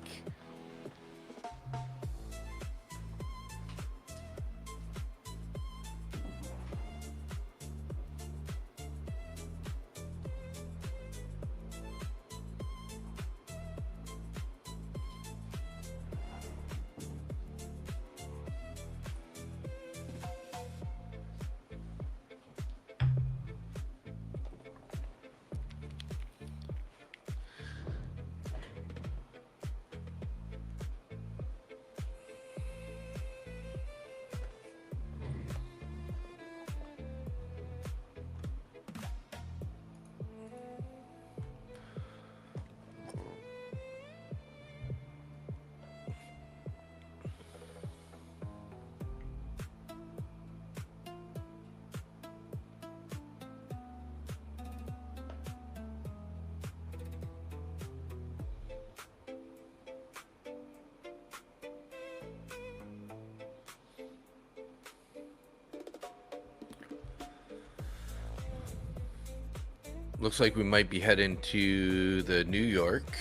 Looks like we might be heading to the New York.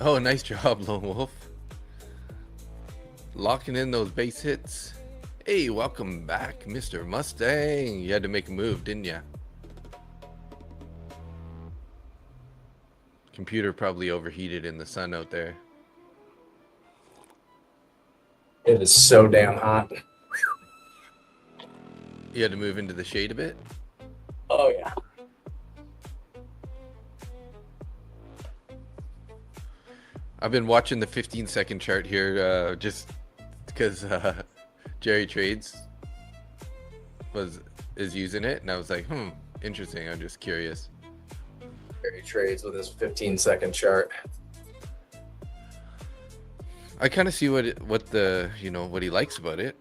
Oh, nice job, Lone Wolf. Locking in those base hits. Hey, welcome back, Mr. Mustang. You had to make a move, didn't you? Computer probably overheated in the sun out there. It is so damn hot. You had to move into the shade a bit? Oh, yeah. I've been watching the 15-second chart here just because Jerry Trades is using it, and I was like, interesting. I'm just curious. Jerry Trades with his 15-second chart. I kind of see what he likes about it.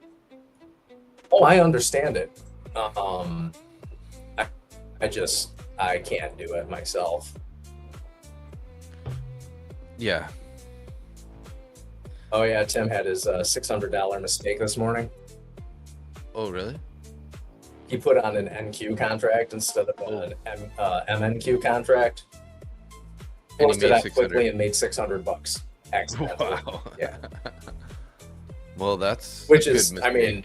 Oh, I understand it. I can't do it myself. Yeah. Oh yeah, Tim had his $600 mistake this morning. Oh really? He put on an NQ contract instead of an MNQ contract. And he Posted made that quickly and made $600 accidentally. Wow. Yeah. Well, that's Which a good is, I mistake. mean,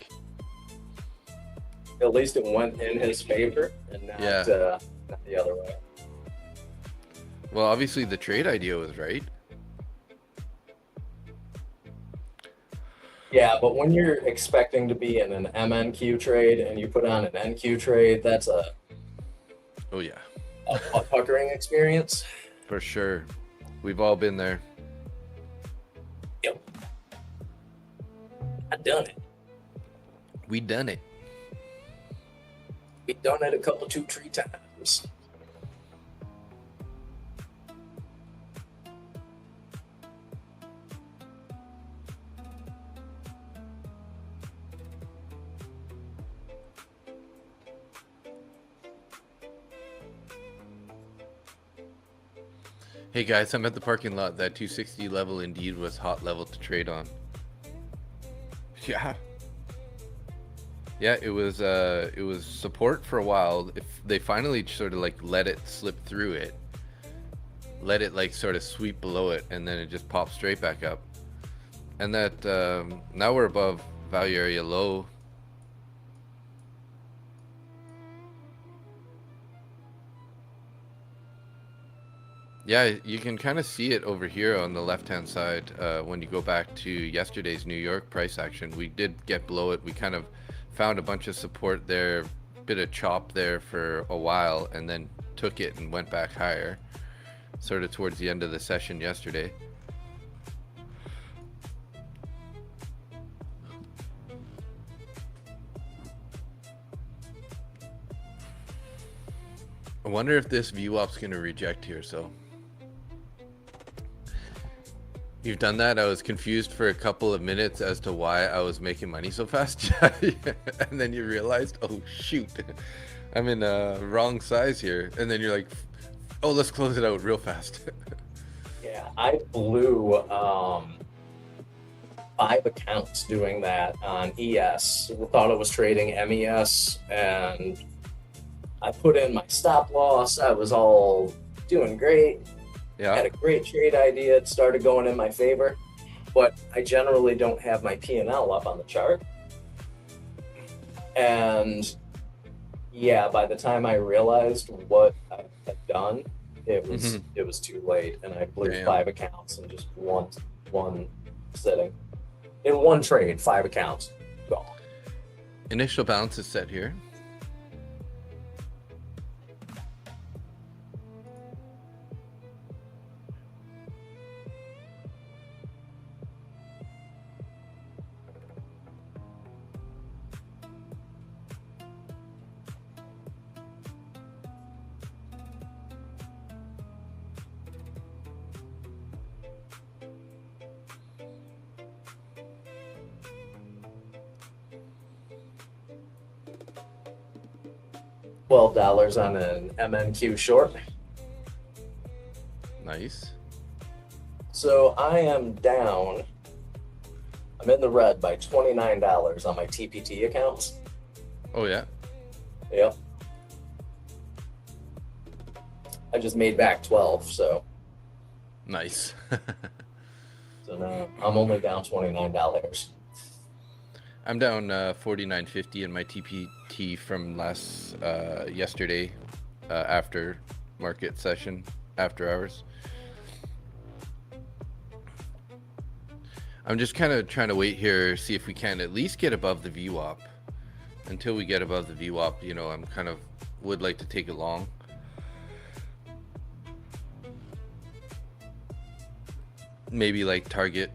at least it went in his favor and not the other way. Well, obviously the trade idea was right. Yeah, but when you're expecting to be in an MNQ trade and you put on an NQ trade, that's Oh yeah. A puckering experience. For sure. We've all been there. Yep. I done it. We done it. We done it a couple 2-3 times. Hey guys, I'm at the parking lot. That 260 level indeed was hot level to trade on. Yeah. Yeah, it was support for a while. If they finally sort of like let it slip through it, let it like sort of sweep below it, and then it just popped straight back up. And that now we're above value area low. Yeah, you can kind of see it over here on the left-hand side when you go back to yesterday's New York price action. We did get below it. We kind of found a bunch of support there, bit of chop there for a while, and then took it and went back higher, sort of towards the end of the session yesterday. I wonder if this VWAP's going to reject here, so... You've done that? I was confused for a couple of minutes as to why I was making money so fast. And then you realized, oh shoot, I'm in wrong size here. And then you're like, oh, let's close it out real fast. Yeah, I blew 5 accounts doing that on ES. We thought it was trading MES, and I put in my stop loss. I was all doing great. Yeah. Had a great trade idea. It started going in my favor, but I generally don't have my P&L up on the chart. And yeah, by the time I realized what I had done, it was too late, and I blew 5 accounts in just one sitting. In one trade, 5 accounts gone. Initial balance is set here. $12 on an MNQ short. Nice. So I am down. I'm in the red by $29 on my TPT accounts. Oh yeah. Yep. I just made back 12, so. Nice. So now I'm only down $29. I'm down 49.50 in my TPT from yesterday after market session, after hours. I'm just kind of trying to wait here, see if we can at least get above the VWAP. Until we get above the VWAP, you know, I'm kind of would like to take it long. Maybe like target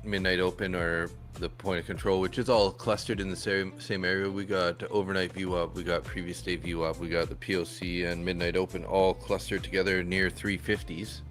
midnight open or the point of control, which is all clustered in the same area. We got overnight VWAP, we got previous day VWAP, we got the POC and midnight open all clustered together near 350s.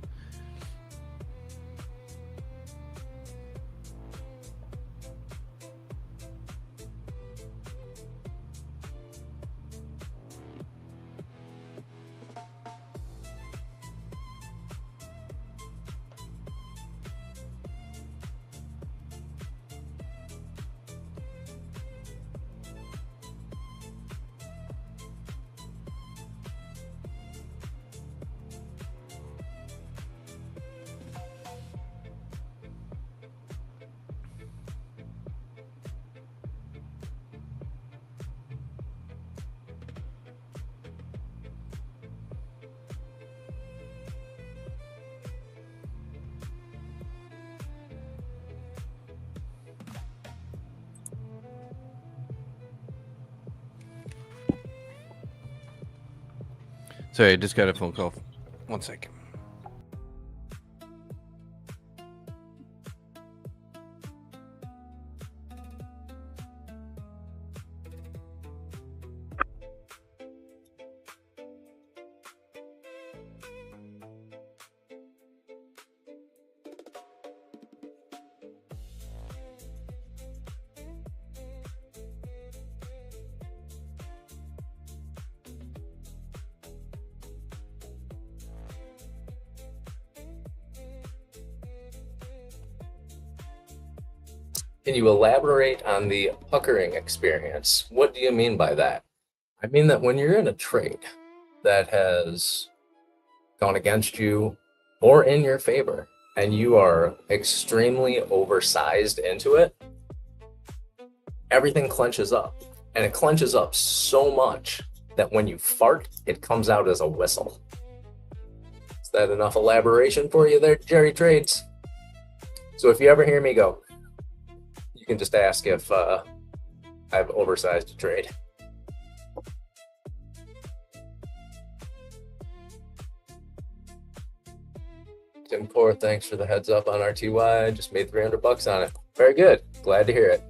Sorry, I just got a phone call. 1 second. Can you elaborate on the puckering experience? What do you mean by that? I mean that when you're in a trade that has gone against you or in your favor, and you are extremely oversized into it, everything clenches up. And it clenches up so much that when you fart, it comes out as a whistle. Is that enough elaboration for you there, Jerry Trades? So if you ever hear me go, you can just ask if I've oversized a trade. Tim Core, thanks for the heads up on RTY. Just made $300 on it. Very good. Glad to hear it.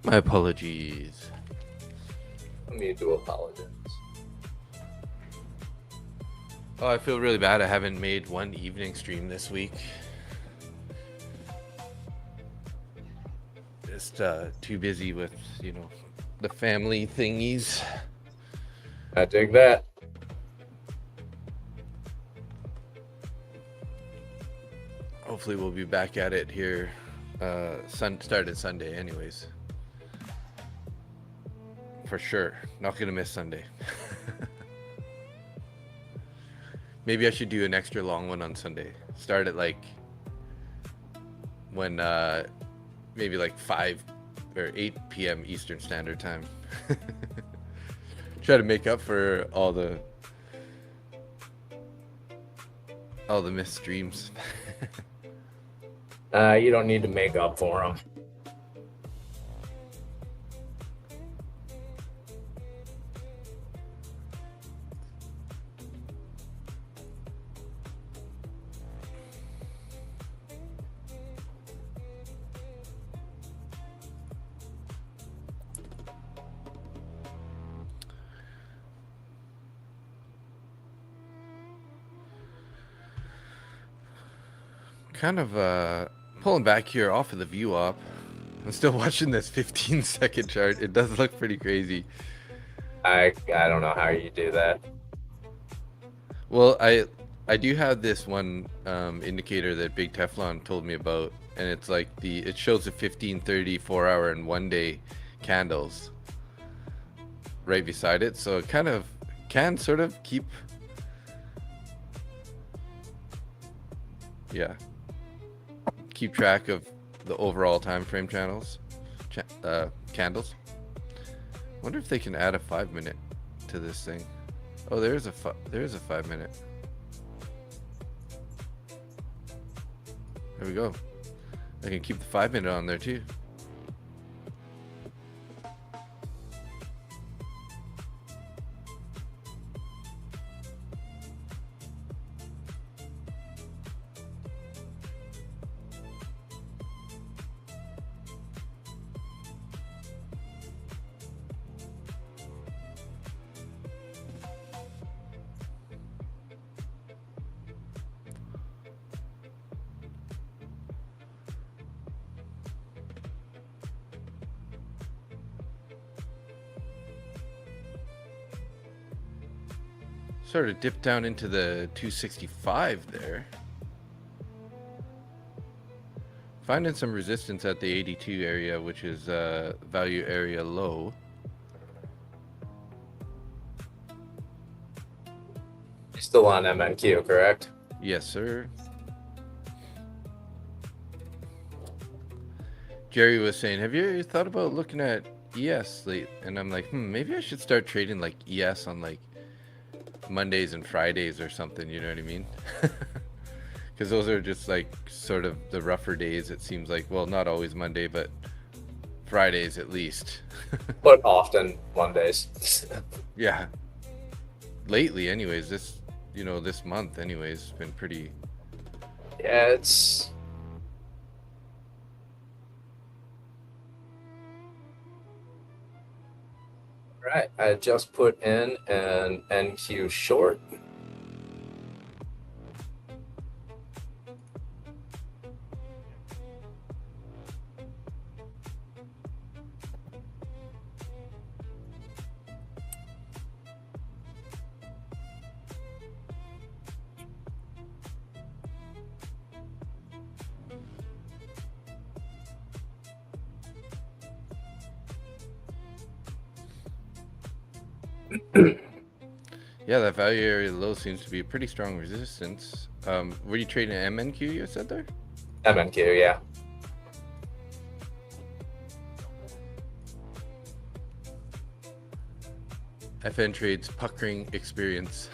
My apologies. I need to apologize. Oh, I feel really bad. I haven't made one evening stream this week. Just too busy with, you know, the family thingies. I dig that. Hopefully we'll be back at it here. Started Sunday anyways. For sure. Not gonna miss Sunday. Maybe I should do an extra long one on Sunday. Start at like when maybe like 5 or 8 p.m. Eastern Standard Time. Try to make up for all the missed streams. You don't need to make up for them. Kind of pulling back here off of the VWAP. I'm still watching this 15-second chart. It does look pretty crazy. I don't know how you do that. Well, I do have this one indicator that Big Teflon told me about, and it's like it shows the 15, 30, 4-hour, and 1-day candles right beside it, so it kind of can sort of keep, yeah, keep track of the overall time frame candles. Wonder if they can add a 5-minute to this thing. Oh, there is a 5-minute. There we go. I can keep the 5-minute on there too. Sort of dipped down into the 265 there. Finding some resistance at the 82 area, which is value area low. You're still on MNQ, correct? Yes, sir. Jerry was saying, have you ever thought about looking at ES late? And I'm like, maybe I should start trading like ES on like Mondays and Fridays or something, you know what I mean? Because those are just like sort of the rougher days, it seems like. Well, not always Monday, but Fridays at least. But often Mondays. Yeah. Lately, anyways, this month, anyways, been pretty. Yeah, it's. Right, I just put in an NQ short. Yeah, that value area low seems to be a pretty strong resistance. Were you trading MNQ, you said there? MNQ, yeah. FN Trades puckering experience.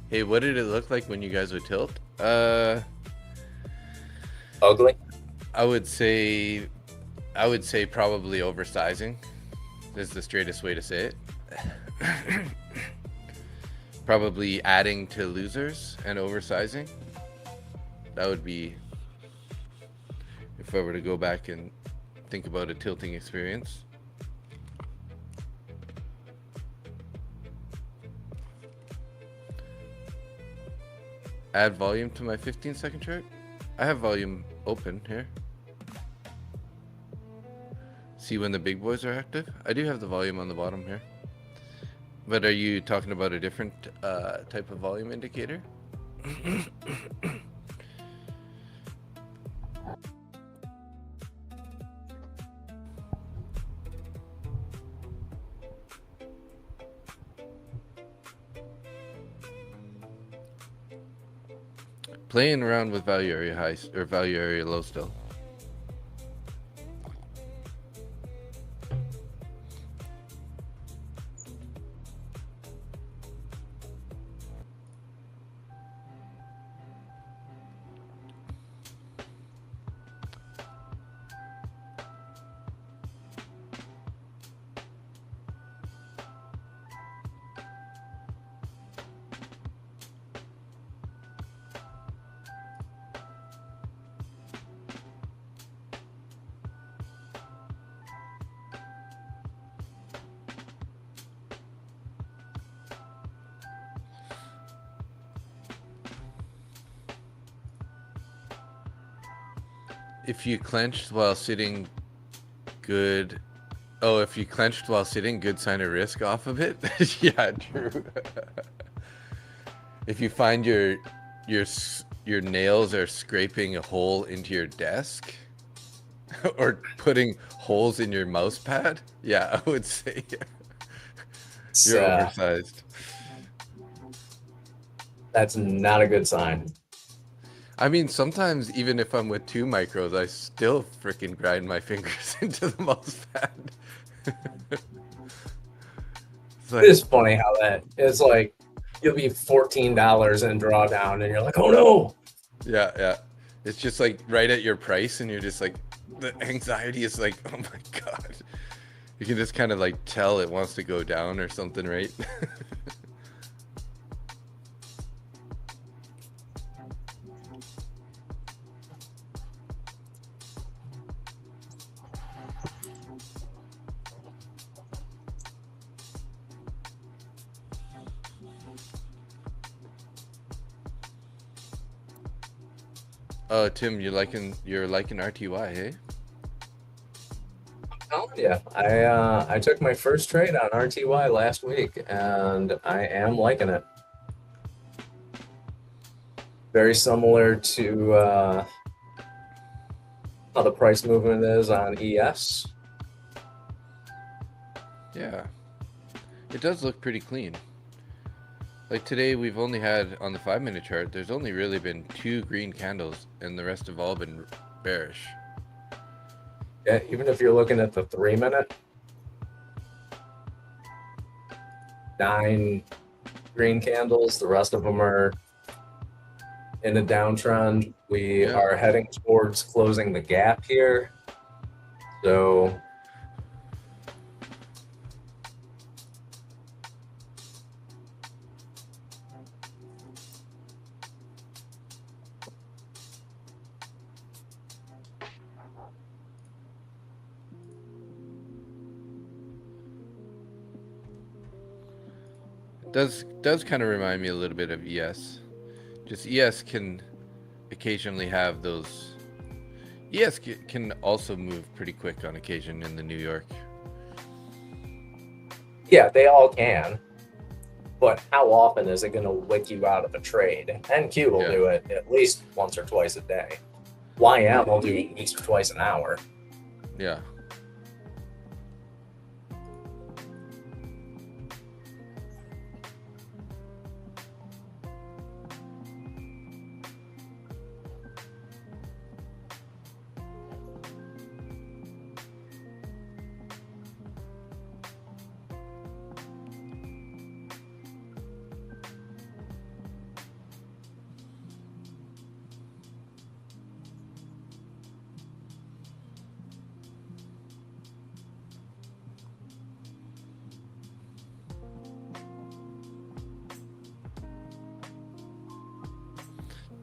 Hey, what did it look like when you guys would tilt? Ugly. I would say probably oversizing. This is the straightest way to say it. Probably adding to losers and oversizing. That would be, if I were to go back and think about a tilting experience. Add volume to my 15-second chart. I have volume open here. See when the big boys are active. I do have the volume on the bottom here. But are you talking about a different type of volume indicator? Playing around with value area highs or value area low still. If you clenched while sitting, good. Oh, if you clenched while sitting, good sign of risk off of it. Yeah, true. If you find your nails are scraping a hole into your desk, or putting holes in your mouse pad, yeah, I would say you're oversized. That's not a good sign. I mean, sometimes even if I'm with 2 micros, I still freaking grind my fingers into the mouse pad. It is funny how that it's like you'll be $14 in drawdown and you're like, oh no. Yeah. It's just like right at your price and you're just like, the anxiety is like, oh my God. You can just kind of like tell it wants to go down or something, right? Oh, Tim, you're liking RTY, hey? Oh yeah, I took my first trade on RTY last week, and I am liking it. Very similar to how the price movement is on ES. Yeah, it does look pretty clean. Like today, we've only had on the 5-minute chart. There's only really been 2 green candles, and the rest have all been bearish. Yeah, even if you're looking at the 3-minute, 9 green candles. The rest of them are in a downtrend. We Yeah. are heading towards closing the gap here. So Does kind of remind me a little bit of ES. Just ES can occasionally have those. ES can also move pretty quick on occasion in the New York. yeah, they all can. But how often is it going to wick you out of a trade? NQ will do it at least once or twice a day. YM will do once or twice an hour. Yeah.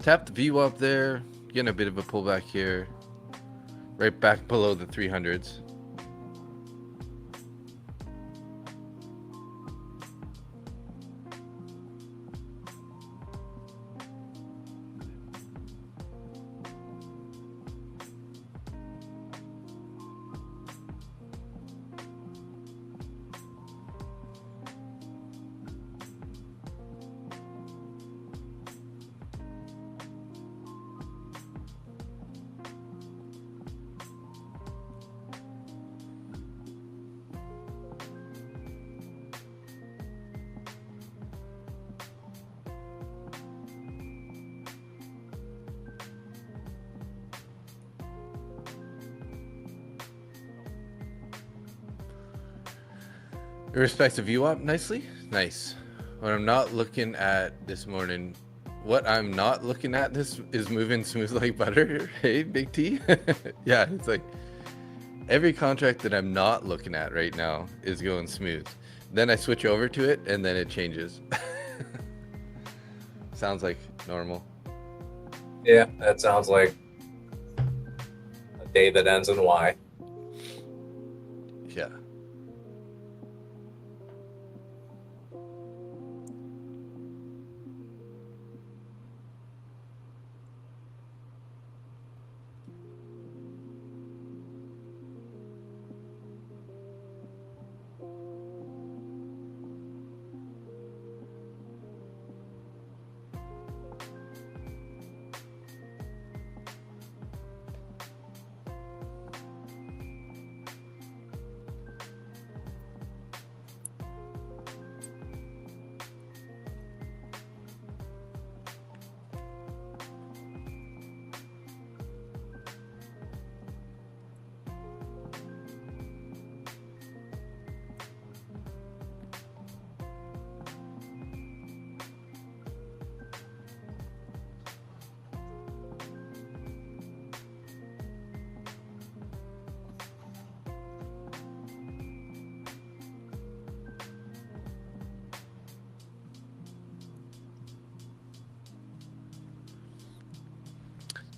Tap the VWAP there, getting a bit of a pullback here, right back below the 300s. It respects the VWAP nicely. Nice. What I'm not looking at this morning, what I'm not looking at this is moving smooth like butter. Hey, Big T. Yeah, it's like every contract that I'm not looking at right now is going smooth. Then I switch over to it and then it changes. Sounds like normal. Yeah, that sounds like a day that ends in Y. Yeah.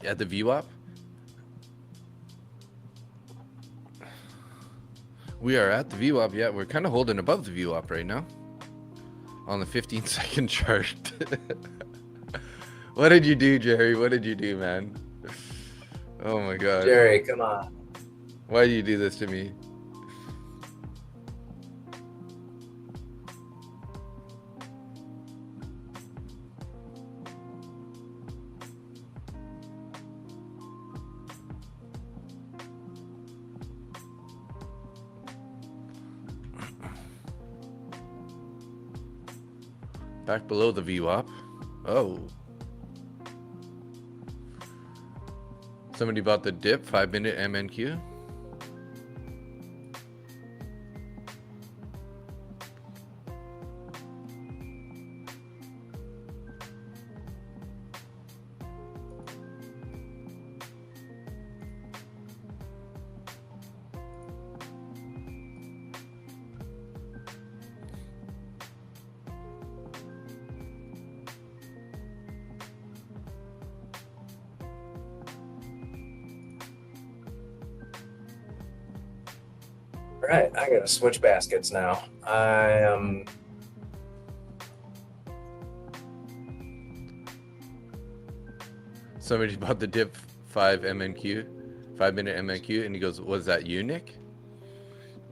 At the VWAP, we are at the VWAP. Yeah, we're kind of holding above the VWAP right now on the 15-second chart. What did you do, Jerry? What did you do, man? Oh my God. Jerry, come on. Why do you do this to me? Back below the VWAP. Oh. Somebody bought the dip, 5-minute MNQ. All right, I gotta switch baskets now. I am Somebody bought the dip 5-minute MNQ, and he goes, "Was that you, Nick?"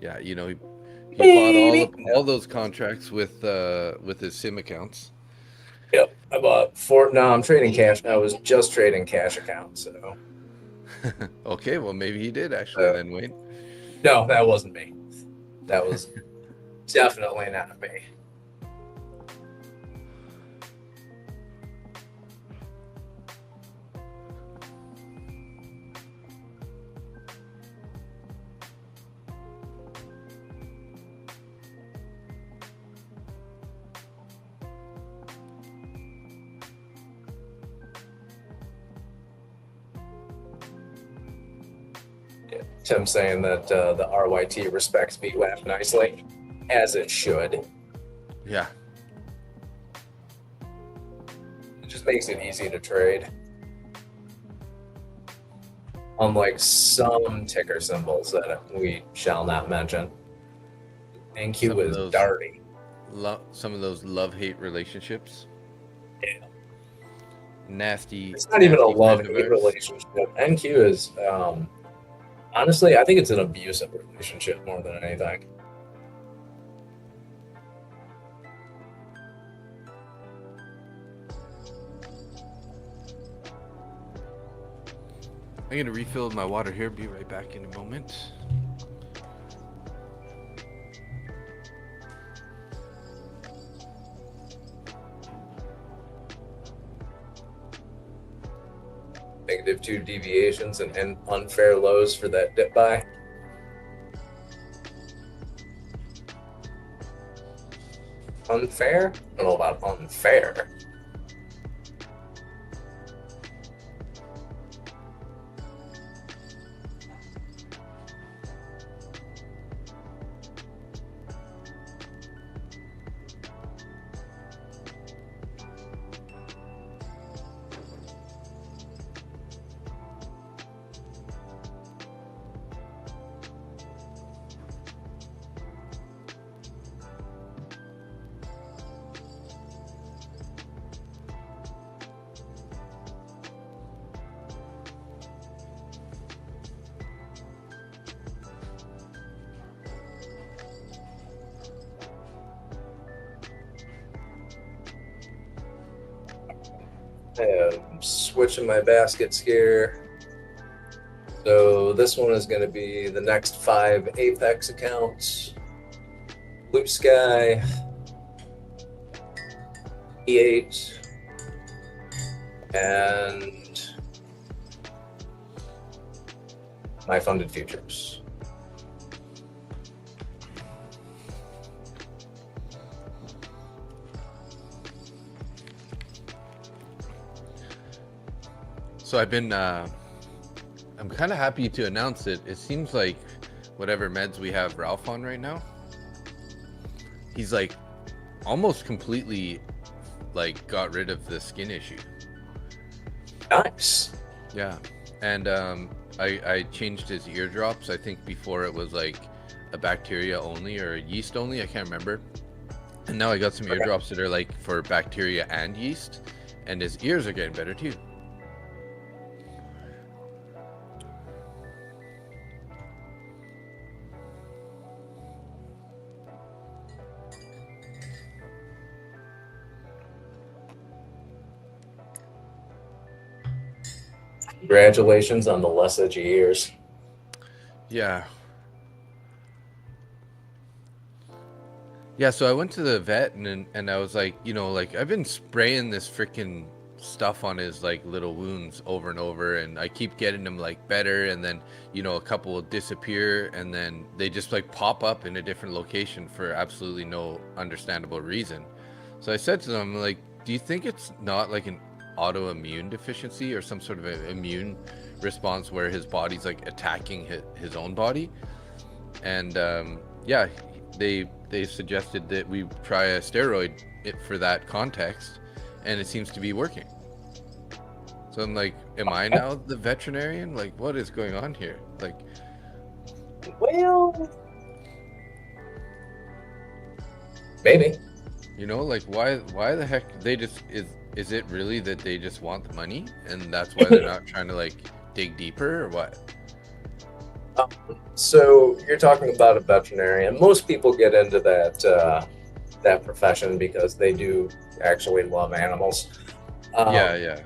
Yeah, you know, he bought all those contracts with his sim accounts. Yep, I bought 4. No, I'm trading cash. I was just trading cash accounts. So Okay, well maybe he did actually then, Wayne. no, that wasn't me. That was definitely not me. Tim saying that the RYT respects VWAP nicely, as it should. Yeah. It just makes it easy to trade. Unlike some ticker symbols that we shall not mention. NQ is dirty. Some of those love-hate relationships. Yeah. Nasty. It's not even a love-hate relationship. NQ is... honestly, I think it's an abusive relationship more than anything. I'm going to refill my water here. Be right back in a moment. -2 deviations and unfair lows for that dip buy. Unfair? I don't know about unfair. I'm switching my baskets here. So this one is going to be the next 5 Apex accounts. Blue Sky, E8, and my funded futures. So I've been, I'm kind of happy to announce it. It seems like whatever meds we have Ralph on right now, he's like almost completely like got rid of the skin issue. Nice. Yeah. And I changed his eardrops. I think before it was like a bacteria only or a yeast only. I can't remember. And now I got some eardrops that are like for bacteria and yeast. And his ears are getting better too. Congratulations on the less edgy ears. Yeah. Yeah, so I went to the vet and I was like, like I've been spraying this freaking stuff on his like little wounds over and over, and I keep getting them like better, and then a couple will disappear, and then they just like pop up in a different location for absolutely no understandable reason. So I said to them, like, do you think it's not like an autoimmune deficiency or some sort of an immune response where his body's like attacking his own body? And yeah, they suggested that we try a steroid for that context, and it seems to be working. So I'm like, am I now the veterinarian? Like, what is going on here? Like, Well, maybe. like why the heck they just is it really that they just want the money and that's why they're not trying to like dig deeper or what? So you're talking about a veterinarian. Most people get into that profession because they do actually love animals. Yeah.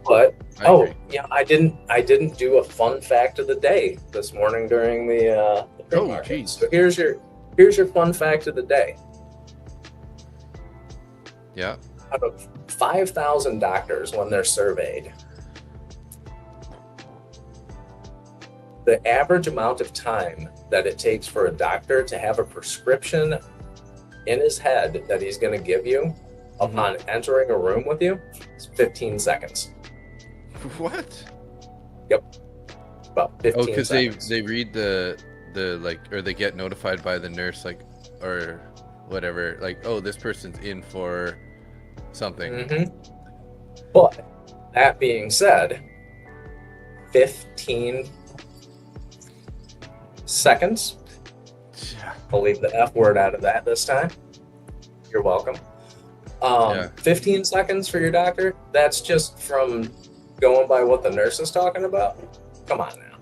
But I agree. yeah, I didn't do a fun fact of the day this morning during the pre-market. Geez. So here's your fun fact of the day. Yeah. Out of 5,000 doctors when they're surveyed, the average amount of time that it takes for a doctor to have a prescription in his head that he's going to give you upon entering a room with you is 15 seconds. What? Yep. About 15 because seconds. they read the like, or they get notified by the nurse, like, or whatever, like, oh, this person's in for something. But that being said, 15 seconds. Yeah. I'll leave the F word out of that this time. You're welcome. 15 seconds for your doctor. That's just from going by what the nurse is talking about. Come on now.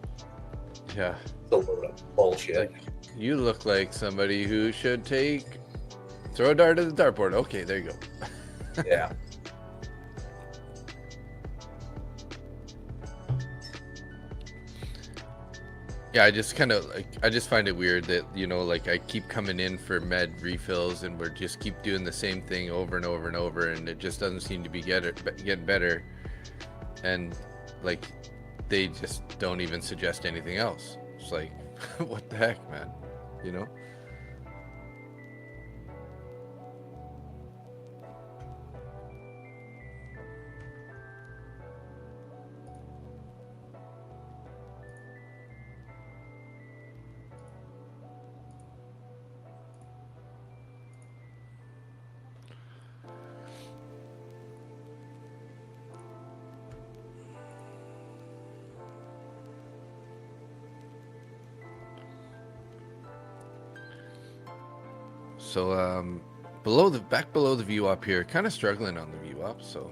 Yeah. It's a load of bullshit. Like, you look like somebody who should throw a dart at the dartboard. Okay, there you go. Yeah. Yeah, I just kind of I just find it weird that like I keep coming in for med refills and we're just keep doing the same thing over and over and over, and it just doesn't seem to be getting better, and like they just don't even suggest anything else. It's like, what the heck, man? So back below the VWAP here, kind of struggling on the VWAP. So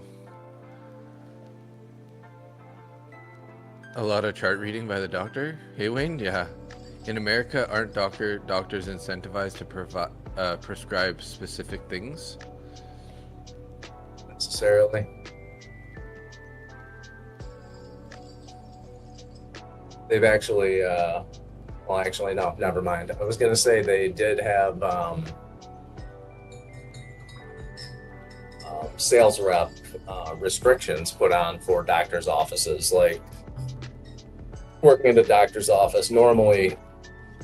a lot of chart reading by the doctor. Hey Wayne, yeah. In America, aren't doctors incentivized to prescribe specific things? Necessarily. They've actually, well, actually, no, never mind. I was going to say they did have sales rep restrictions put on for doctors' offices. Like, working in a doctor's office normally,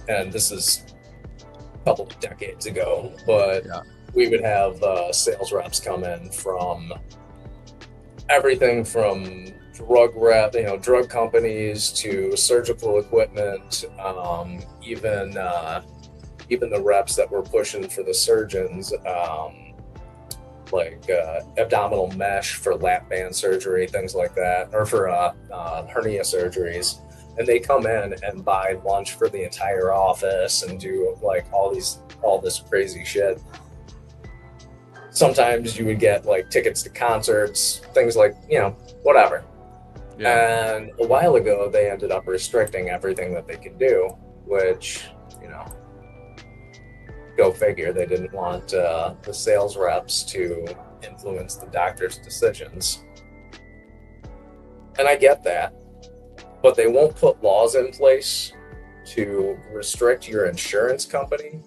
and this is a couple of decades ago, but we would have sales reps come in from everything from drug companies to surgical equipment, even the reps that were pushing for the surgeons, like abdominal mesh for lap band surgery, things like that, or for hernia surgeries. And they come in and buy lunch for the entire office and do like all this crazy shit. Sometimes you would get like tickets to concerts, things like, whatever. Yeah. And a while ago, they ended up restricting everything that they could do, which, go figure. They didn't want the sales reps to influence the doctor's decisions. And I get that, but they won't put laws in place to restrict your insurance company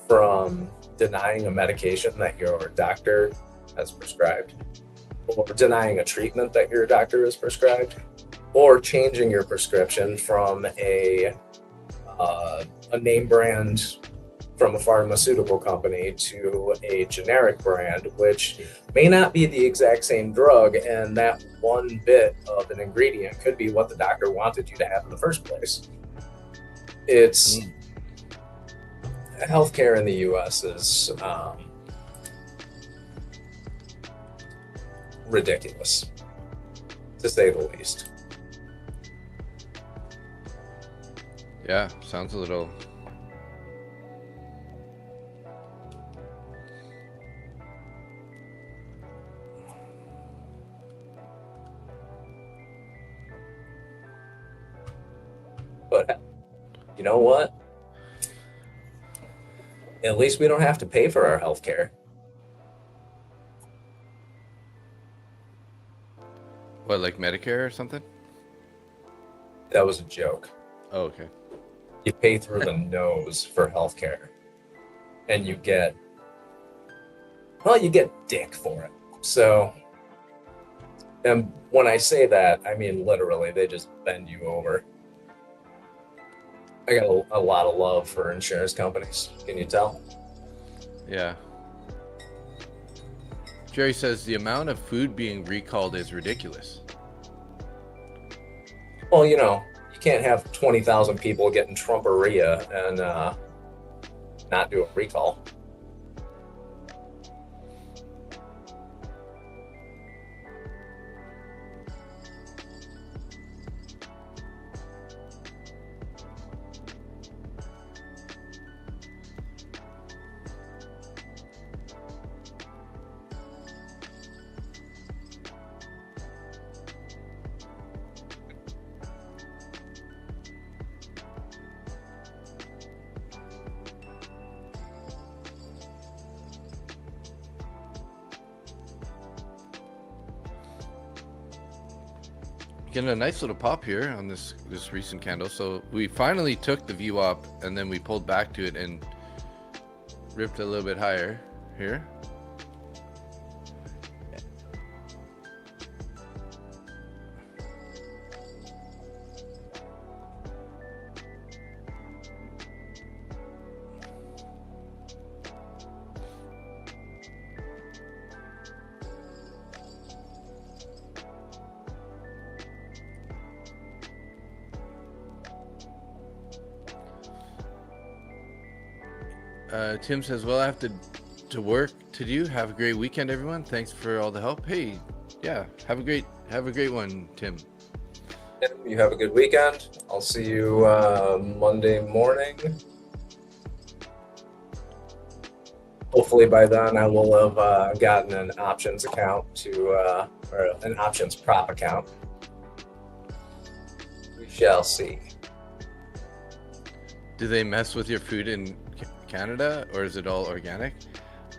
from denying a medication that your doctor has prescribed, or denying a treatment that your doctor has prescribed, or changing your prescription from a name brand from a pharmaceutical company to a generic brand, which may not be the exact same drug, and that one bit of an ingredient could be what the doctor wanted you to have in the first place. It's healthcare in the U.S. is ridiculous, to say the least. Yeah, sounds a little. But you know what? At least we don't have to pay for our health care. What, like Medicare or something? That was a joke. Oh, okay. You pay through the nose for health care. And you get dick for it. So, and when I say that, I mean literally, they just bend you over. I got a lot of love for insurance companies. Can you tell? Yeah. Jerry says the amount of food being recalled is ridiculous. Well, you know, you can't have 20,000 people getting Trumperia and not do a recall. Getting a nice little pop here on this recent candle. So we finally took the VWAP and then we pulled back to it and ripped a little bit higher here. Tim says, well, I have to work to do. Have a great weekend, everyone. Thanks for all the help. Hey, yeah, have a great one, Tim. You have a good weekend. I'll see you Monday morning. Hopefully by then I will have gotten an options account or an options prop account. We shall see. Do they mess with your food in Canada, or is it all organic?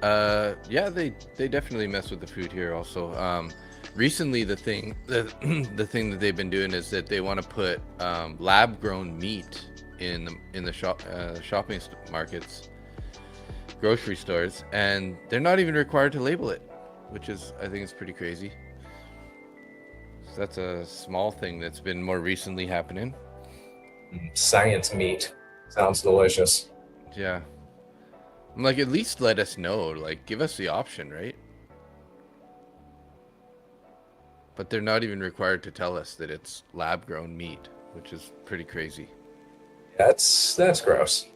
Yeah, they definitely mess with the food here also. Recently the thing that they've been doing is that they want to put lab grown meat in the shopping markets, grocery stores, and they're not even required to label it, which is, I think, it's pretty crazy. So that's a small thing that's been more recently happening. Science meat sounds delicious. Yeah. I'm like, at least let us know, like, give us the option, right? But they're not even required to tell us that it's lab grown meat, which is pretty crazy. That's gross.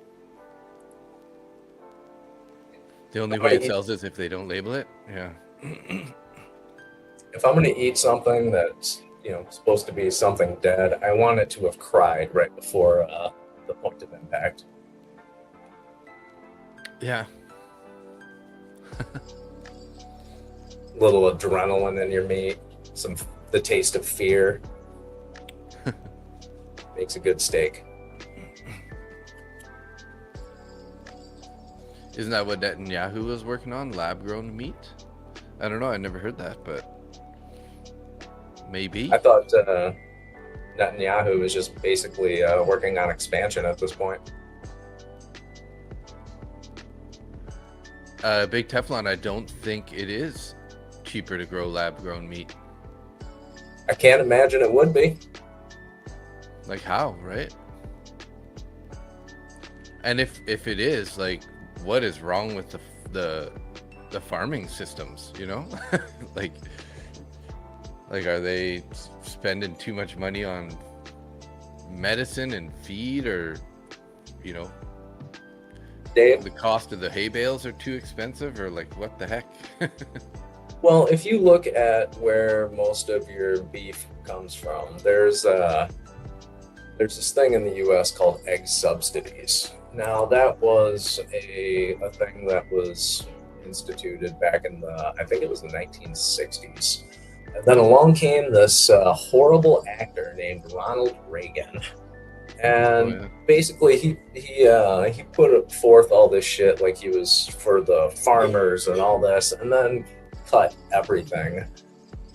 The only way it sells is if they don't label it. Yeah. If I'm going to eat something that's, supposed to be something dead, I want it to have cried right before the point of impact. Yeah. Little adrenaline in your meat, the taste of fear. Makes a good steak. Isn't that what Netanyahu was working on? Lab grown meat? I don't know. I never heard that, but maybe. I thought Netanyahu was just basically working on expansion at this point. Big Teflon, I don't think it is cheaper to grow lab-grown meat. I can't imagine it would be. Like how, right? And if it is, like, what is wrong with the farming systems? You know, like are they spending too much money on medicine and feed, or you know, Dave? the cost of the hay bales are too expensive, or like what the heck? Well, if you look at where most of your beef comes from, there's this thing in the U.S. called egg subsidies. Now, that was a thing that was instituted back in I think it was the 1960s. And then along came this horrible actor named Ronald Reagan. And basically, he put forth all this shit like he was for the farmers and all this, and then cut everything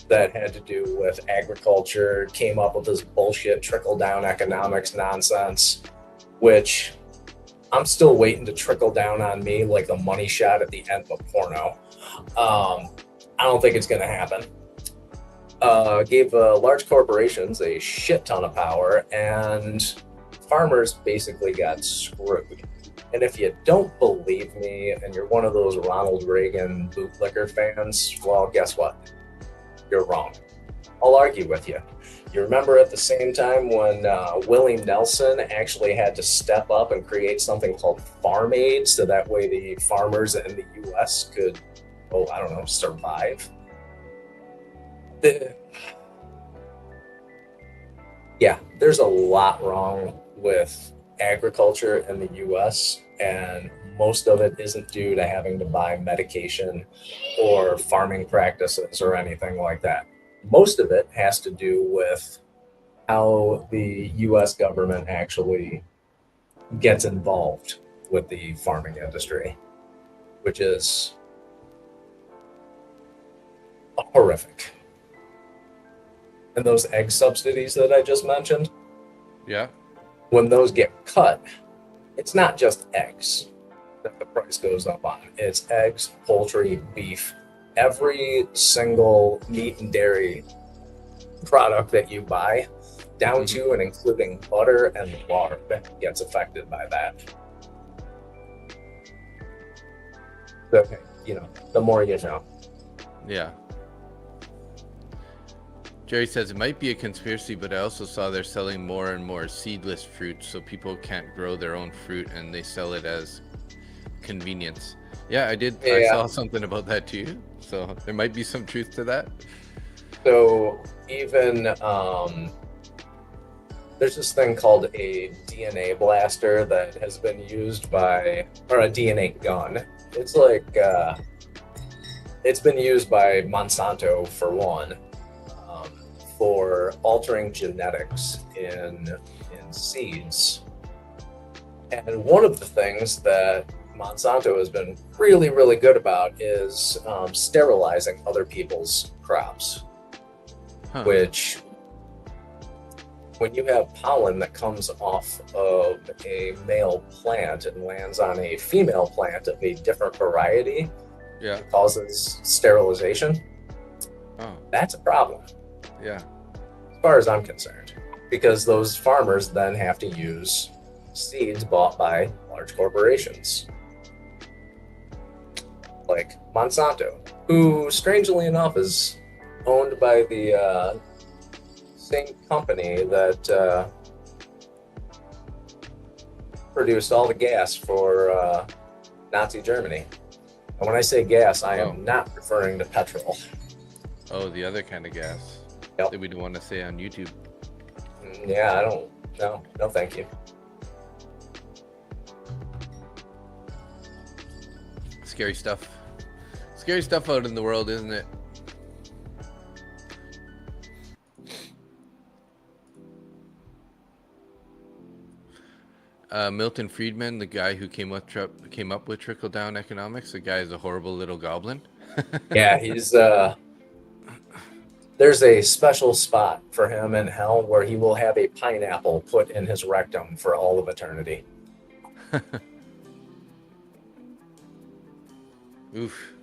that had to do with agriculture, came up with this bullshit trickle-down economics nonsense, which I'm still waiting to trickle down on me like the money shot at the end of a porno. I don't think it's going to happen. Gave large corporations a shit ton of power, and farmers basically got screwed. And if you don't believe me and you're one of those Ronald Reagan bootlicker fans, well, guess what? You're wrong. I'll argue with you. You remember at the same time when Willie Nelson actually had to step up and create something called Farm Aid, so that way the farmers in the U.S. could, survive? Yeah, there's a lot wrong with agriculture in the U.S., and most of it isn't due to having to buy medication or farming practices or anything like that. Most of it has to do with how the U.S. government actually gets involved with the farming industry, which is horrific. And those egg subsidies that I just mentioned, Yeah. when those get cut, it's not just eggs that the price goes up on. It's eggs, poultry, beef, every single meat and dairy product that you buy, down to and including butter and lard, gets affected by that. So, the more you know. Yeah. Jerry says it might be a conspiracy, but I also saw they're selling more and more seedless fruit, so people can't grow their own fruit and they sell it as convenience. Yeah, I did. Yeah. I saw something about that too. So there might be some truth to that. So even there's this thing called a DNA blaster that has been used or a DNA gun. It's like it's been used by Monsanto for one. For altering genetics in seeds. And one of the things that Monsanto has been really, really good about is sterilizing other people's crops. Which, when you have pollen that comes off of a male plant and lands on a female plant of a different variety, it causes sterilization. That's a problem. Yeah. As far as I'm concerned, because those farmers then have to use seeds bought by large corporations like Monsanto, who strangely enough is owned by the same company that produced all the gas for Nazi Germany. And when I say gas, I am not referring to petrol. Oh, the other kind of gas. Yep. That we don't want to say on YouTube. Yeah, I don't. No, thank you. Scary stuff. Scary stuff out in the world, isn't it? Milton Friedman, the guy who came up with trickle-down economics, the guy is a horrible little goblin. Yeah, he's there's a special spot for him in hell where he will have a pineapple put in his rectum for all of eternity. Oof.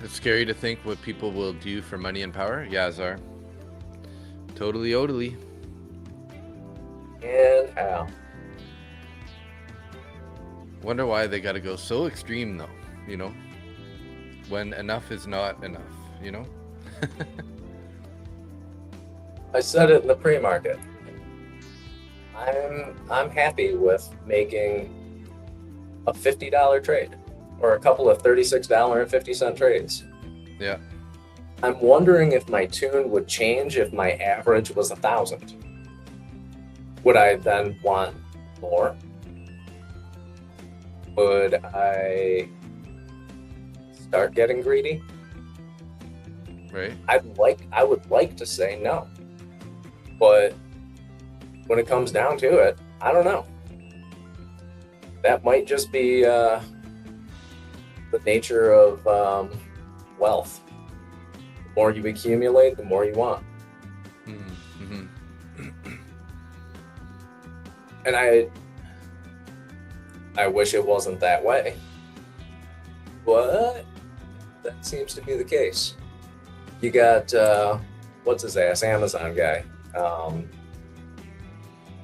It's scary to think what people will do for money and power. Yeah, Czar. Totally, totally. And how? Wonder why they got to go so extreme, though. You know, when enough is not enough. You know. I said it in the pre-market. I'm happy with making a $50 trade or a couple of $36.50 trades. Yeah. I'm wondering if my tune would change if my average was 1,000. Would I then want more? Would I start getting greedy? Right. I would like to say no. But when it comes down to it, I don't know. That might just be the nature of wealth. The more you accumulate, the more you want. Mm-hmm. And I wish it wasn't that way. But that seems to be the case. You got, what's his ass, Amazon guy.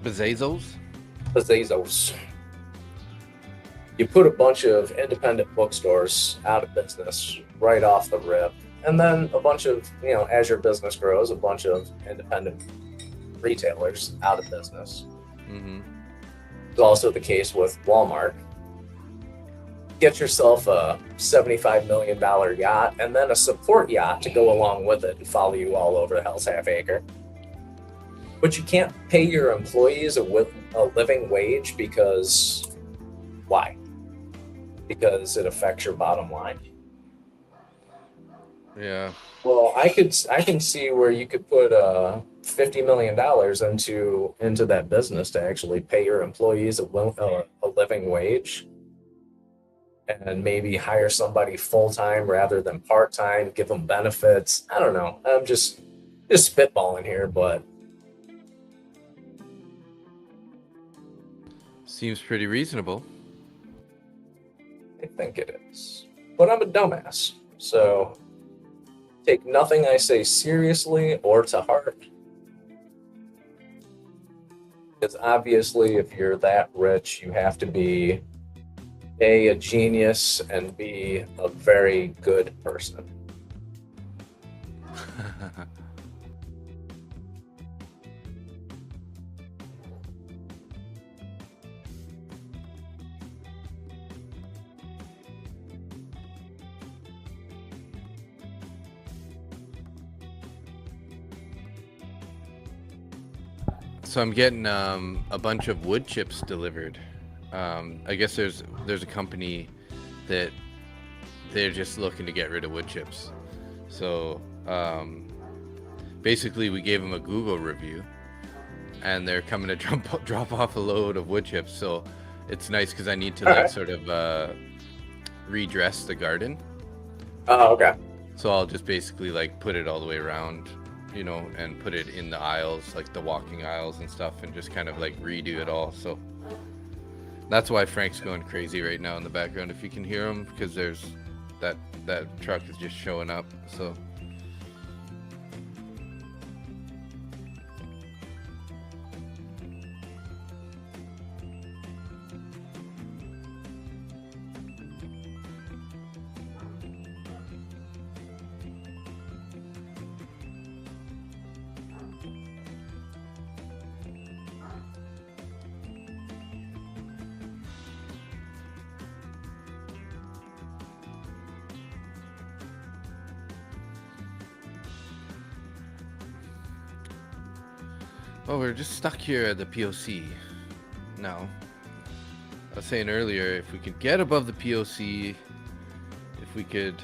Bezos. You put a bunch of independent bookstores out of business right off the rip. And then a bunch of, as your business grows, a bunch of independent retailers out of business. Mm-hmm. It's also the case with Walmart. Get yourself a $75 million yacht and then a support yacht to go along with it and follow you all over the hell's half acre. But you can't pay your employees a living wage because why? Because it affects your bottom line. Yeah. Well, I can see where you could put $50 million into that business to actually pay your employees a living wage, and maybe hire somebody full time rather than part time. Give them benefits. I don't know. I'm just spitballing here, but Seems pretty reasonable. I think it is. But I'm a dumbass, so take nothing I say seriously or to heart. Because obviously, if you're that rich, you have to be a genius and B, a very good person. So I'm getting a bunch of wood chips delivered. I guess there's a company that they're just looking to get rid of wood chips. So basically we gave them a Google review and they're coming to drop off a load of wood chips. So it's nice because I need to like sort of redress the garden. Oh, okay. So I'll just basically like put it all the way around, and put it in the aisles, like the walking aisles and stuff, and just kind of like redo it all. So that's why Frank's going crazy right now in the background, if you can hear him, because there's that truck is just showing up. So Well, we're just stuck here at the POC now. I was saying earlier, if we could get above the POC, if we could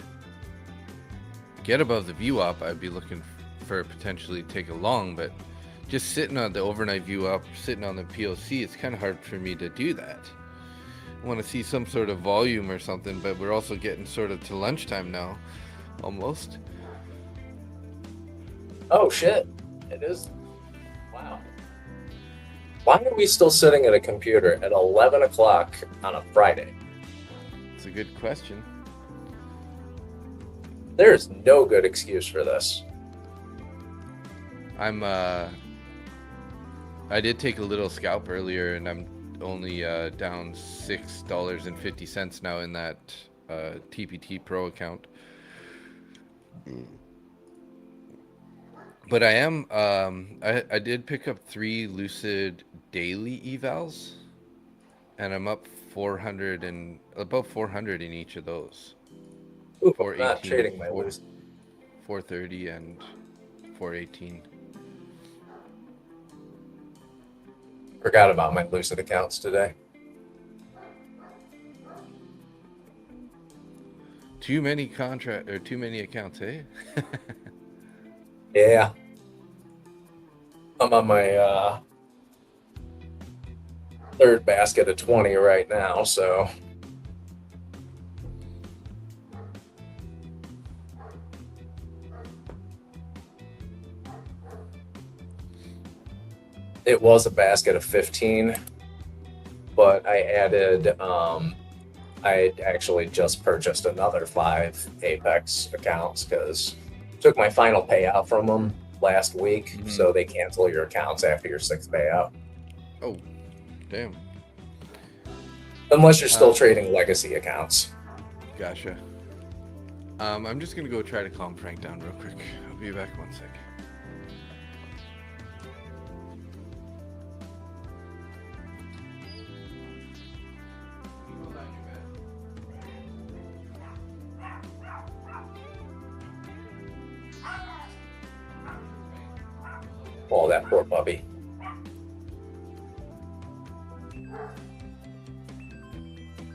get above the VWAP, I'd be looking for potentially take a long, but just sitting on the overnight VWAP, sitting on the POC, it's kind of hard for me to do that. I want to see some sort of volume or something, but we're also getting sort of to lunchtime now, almost. Oh shit! It is. Wow. Why are we still sitting at a computer at 11 o'clock on a Friday? It's a good question. There's no good excuse for this. I did take a little scalp earlier, and I'm only down $6.50 now in that TPT Pro account. But I am, I did pick up 3 Lucid daily evals, and I'm up 400 and about 400 in each of those. Ooh, I'm not trading my 4, Lucid. 430 and 418. Forgot about my Lucid accounts today. Too many too many accounts, eh? Yeah. I'm on my third basket of 20 right now, so it was a basket of 15, but I added I actually just purchased another 5 Apex accounts because took my final payout from them last week, so they cancel your accounts after your 6th payout. Oh, damn. Unless you're still trading legacy accounts. Gotcha. I'm just gonna go try to calm Frank down real quick. I'll be back 1 sec. Oh, that poor puppy.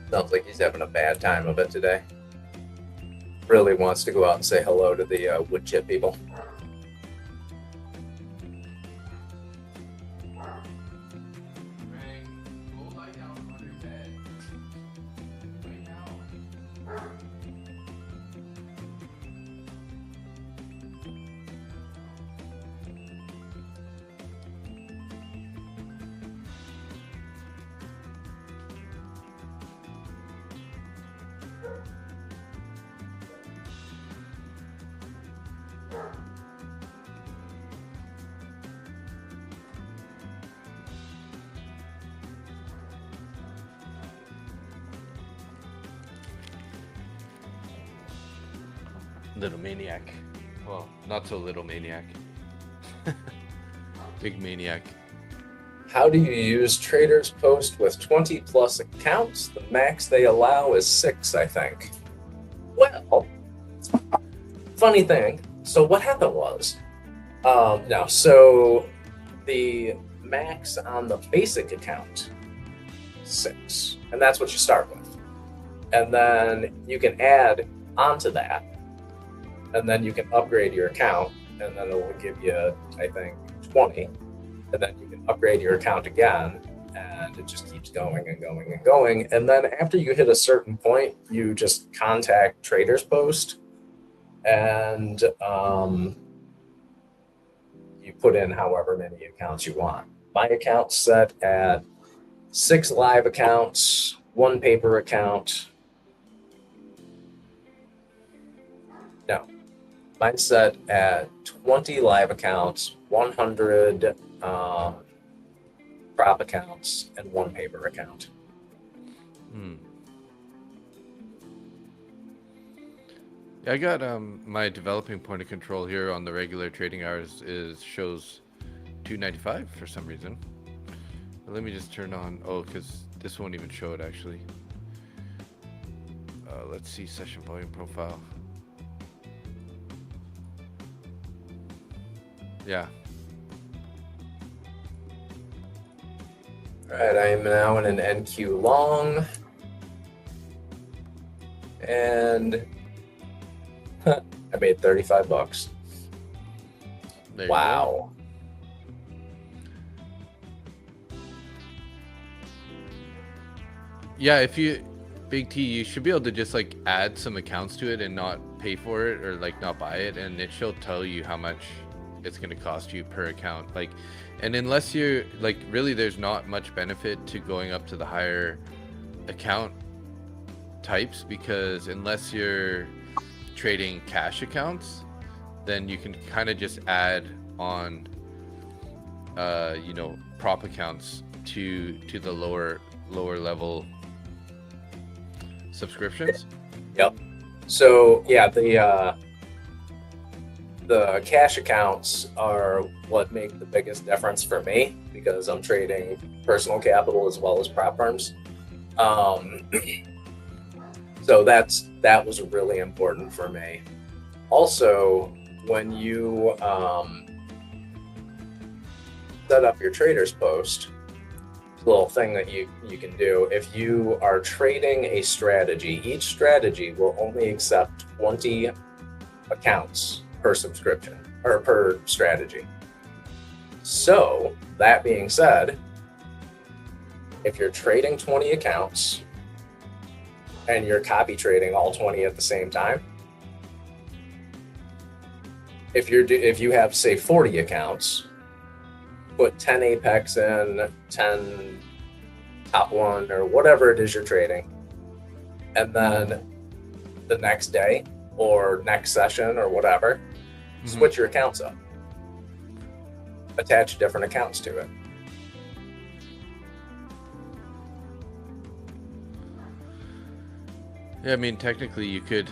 Sounds like he's having a bad time of it today. Really wants to go out and say hello to the wood chip people. Little maniac. Well, not so little maniac. Big maniac. How do you use Traders Post with 20 plus accounts? The max they allow is 6, I think. Well, funny thing. So what happened was, so the max on the basic account, 6, and that's what you start with. And then you can add onto that, and then you can upgrade your account, and then it will give you, I think, 20. And then you can upgrade your account again, and it just keeps going and going and going. And then after you hit a certain point, you just contact Traders Post, and you put in however many accounts you want. My account's set at 6 live accounts, 1 paper account. No, mine's set at 20 live accounts, 100 prop accounts, and 1 paper account. Yeah, I got my developing point of control here on the regular trading hours shows 295 for some reason. But let me just turn on, because this won't even show it actually. Let's see session volume profile. Yeah. All right, I am now in an NQ long. And I made 35 bucks. There you go. Wow. Yeah, if you, Big T, you should be able to just like add some accounts to it and not pay for it or like not buy it, and it should tell you how much it's going to cost you per account. Like, and unless you're like, really, there's not much benefit to going up to the higher account types, because unless you're trading cash accounts, then you can kind of just add on, you know, prop accounts to the lower level subscriptions. Yep. So yeah, the cash accounts are what make the biggest difference for me, because I'm trading personal capital as well as prop firms. So that was really important for me. Also, when you set up your traders post, little thing that you can do, if you are trading a strategy, each strategy will only accept 20 accounts per subscription or per strategy. So that being said, if you're trading 20 accounts and you're copy trading all 20 at the same time, if you have, say, 40 accounts, put 10 Apex in, 10 Top One, or whatever it is you're trading, and then the next day or next session or whatever, switch your accounts up. Attach different accounts to it. Yeah, I mean, technically you could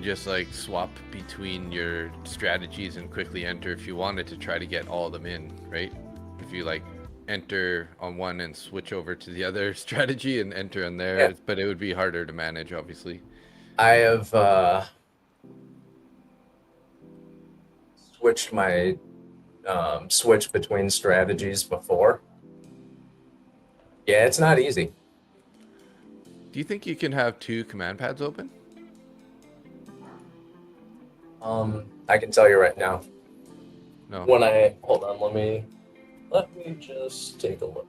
just like swap between your strategies and quickly enter if you wanted to try to get all of them in, right? If you like enter on one and switch over to the other strategy and enter on there, yeah. But it would be harder to manage, obviously. I have switched my switch between strategies before. Yeah, it's not easy. Do you think you can have 2 command pads open? I can tell you right now. No. When hold on, let me just take a look.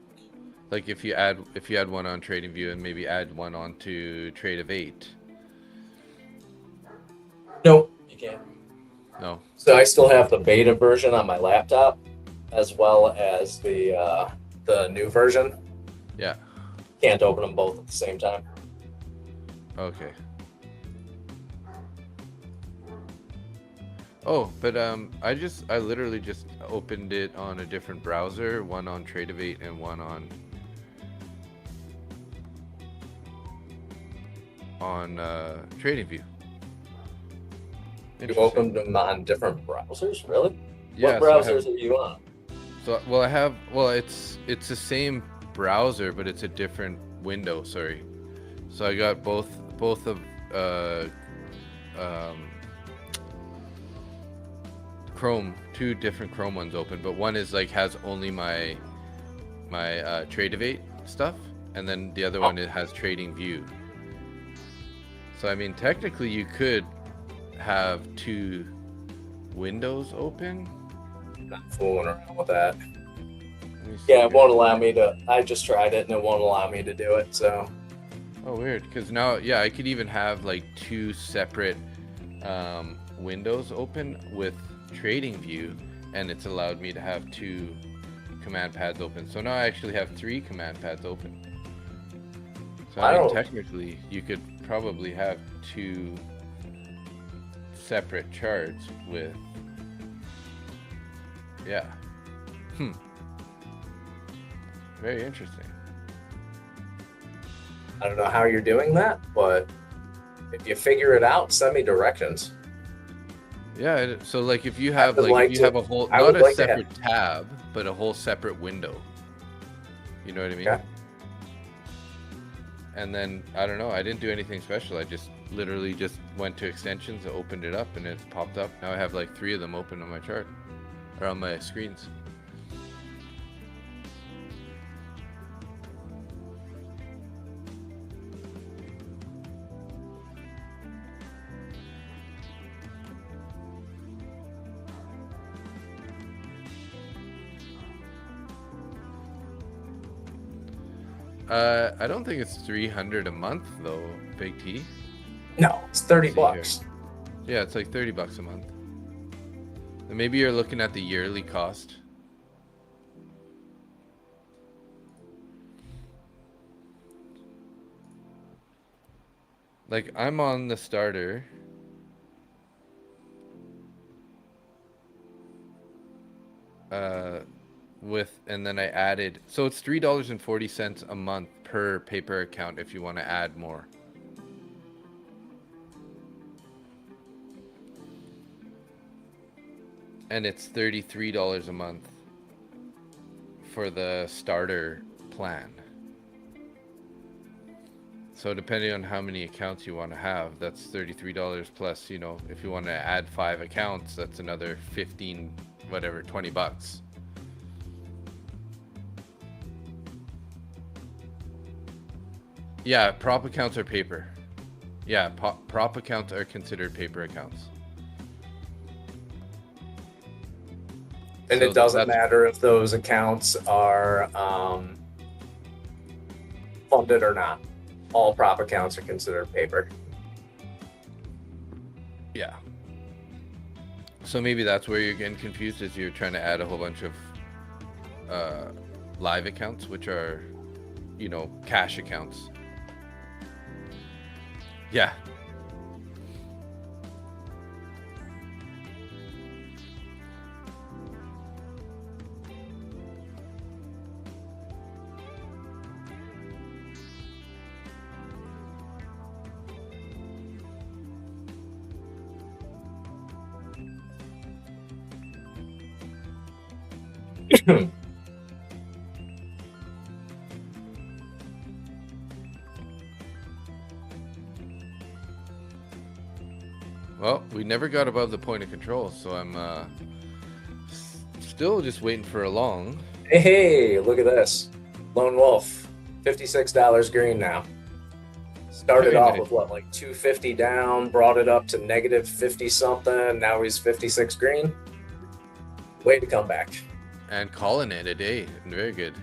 Like if you add one on TradingView and maybe add one onto Trade of 8. Nope, you can't. No. So I still have the beta version on my laptop, as well as the new version. Yeah. Can't open them both at the same time. Okay. Oh, but I literally just opened it on a different browser, one on Tradeify and one on TradingView. You opened them on different browsers, really? Yeah. What browsers are you on? So it's the same browser, but it's a different window. Sorry. So I got both of Chrome, 2 different Chrome ones open, but one is like has only my Tradeify stuff, and then the other one it has TradingView. So I mean, technically you could have 2 windows open. Not fooling around with that. Yeah, it won't allow me to. I just tried it and it won't allow me to do it. So. Oh, weird. Because now, yeah, I could even have like 2 separate windows open with TradingView, and it's allowed me to have 2 command pads open. So now I actually have 3 command pads open. So I mean, technically, you could probably have 2 separate charts with, yeah. Very interesting. I don't know how you're doing that, but if you figure it out, send me directions. Yeah, so like if you have have a whole, not a separate tab, but a whole separate window. You know what I mean? Okay. And then I don't know, I didn't do anything special. I just literally just went to extensions, opened it up, and it popped up. Now I have like 3 of them open on my chart or on my screens. I don't think it's 300 a month though, Big T. No, it's 30 Let's see here. bucks. Yeah, it's like 30 bucks a month. And maybe you're looking at the yearly cost. Like I'm on the starter. And then I added, so it's $3.40 a month per paper account if you want to add more. And it's $33 a month for the starter plan. So depending on how many accounts you want to have, that's $33 plus, you know, if you want to add 5 accounts, that's another 15, whatever, 20 bucks. Yeah, prop accounts are paper. Yeah, prop accounts are considered paper accounts. And So it doesn't that's- matter if those accounts are funded or not. All prop accounts are considered paper. Yeah. So maybe that's where you're getting confused, is you're trying to add a whole bunch of live accounts, which are, you know, cash accounts. Yeah. Well, we never got above the point of control, so I'm still just waiting for a long. Hey, look at this. Lone Wolf, $56 green now. Started Very off nice. with what, like 250 down, brought it up to negative 50 something. Now he's 56 green. Way to come back. And calling it a day. Very good.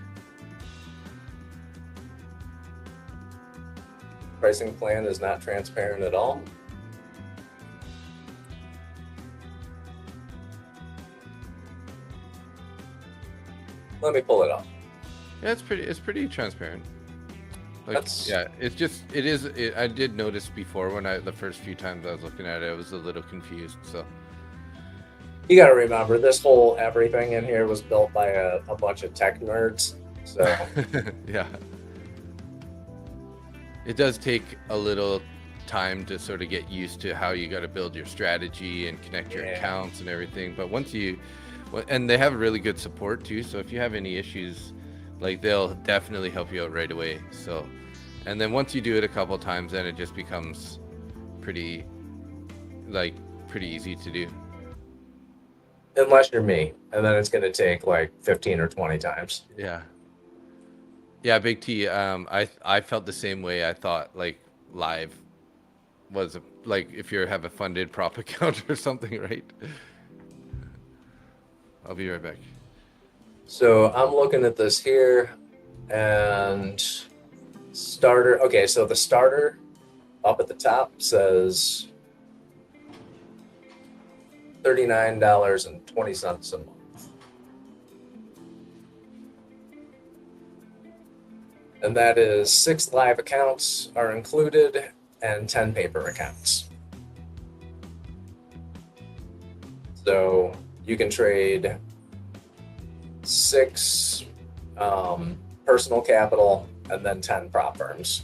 Pricing plan is not transparent at all. Let me pull it up. Yeah, it's pretty transparent. Like, That's- yeah, it's just, I did notice before when the first few times I was looking at it, I was a little confused, so. You got to remember, this whole everything in here was built by a bunch of tech nerds. So Yeah. It does take a little time to sort of get used to how you got to build your strategy and connect your Yeah. accounts and everything. But once and they have really good support too. So if you have any issues, like they'll definitely help you out right away. So, and then once you do it a couple times, then it just becomes pretty easy to do. unless you're me, and then it's going to take like 15 or 20 times. Yeah. Yeah, Big T. I felt the same way. I thought like live was like if you have a funded prop account or something, right? I'll be right back. So I'm looking at this here, and starter. Okay, so the starter up at the top says $39.20 a month. And that is 6 live accounts are included and 10 paper accounts. So you can trade 6 personal capital and then 10 prop firms.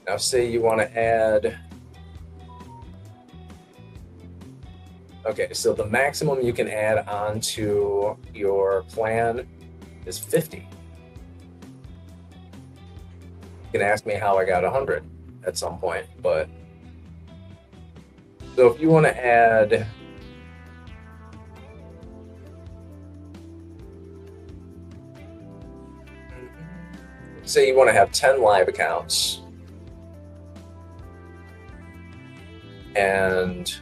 Now, say you want to add. Okay, so the maximum you can add onto your plan is 50. You can ask me how I got 100 at some point, but so if you want to add say you want to have 10 live accounts and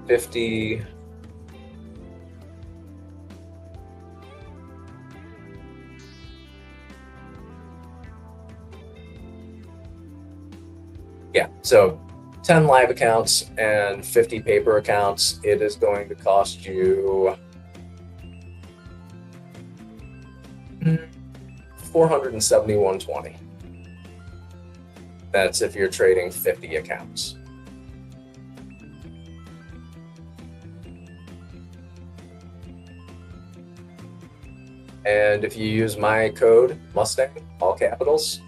50 Yeah, so 10 live accounts and 50 paper accounts, it is going to cost you $471.20. That's if you're trading 50 accounts. And if you use my code Mustang, all capitals,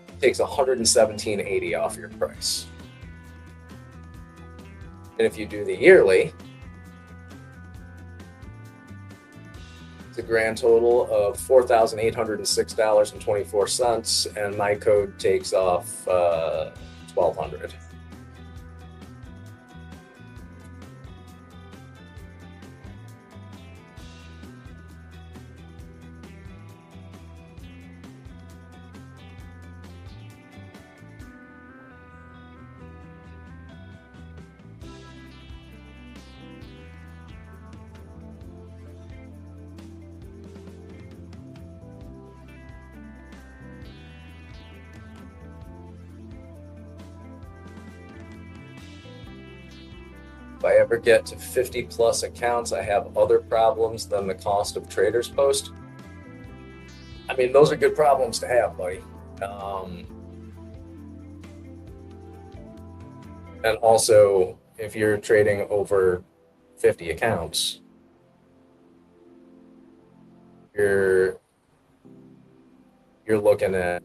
it takes $117.80 off your price. And if you do the yearly, it's a grand total of $4,806.24, and my code takes off $1,200. If I ever get to 50 plus accounts, I have other problems than the cost of Traders Post. I mean, those are good problems to have, buddy. And also, if you're trading over 50 accounts, you're looking at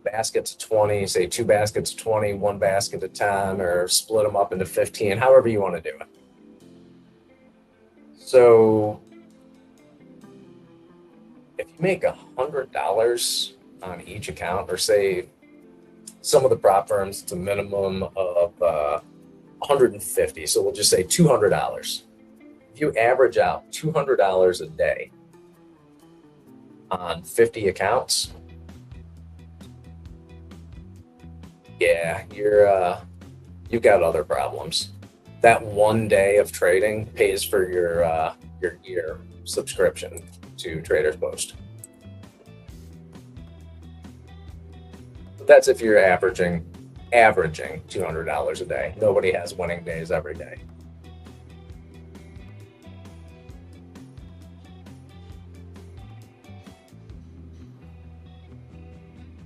baskets of 20, say 2 baskets of 20, 1 basket of 10, or split them up into 15, however you want to do it. So if you make $100 on each account, or say some of the prop firms, it's a minimum of 150. So we'll just say $200. If you average out $200 a day on 50 accounts, yeah, you've got other problems. That one day of trading pays for your year subscription to Traders Post. But that's if you're averaging $200 a day. Nobody has winning days every day.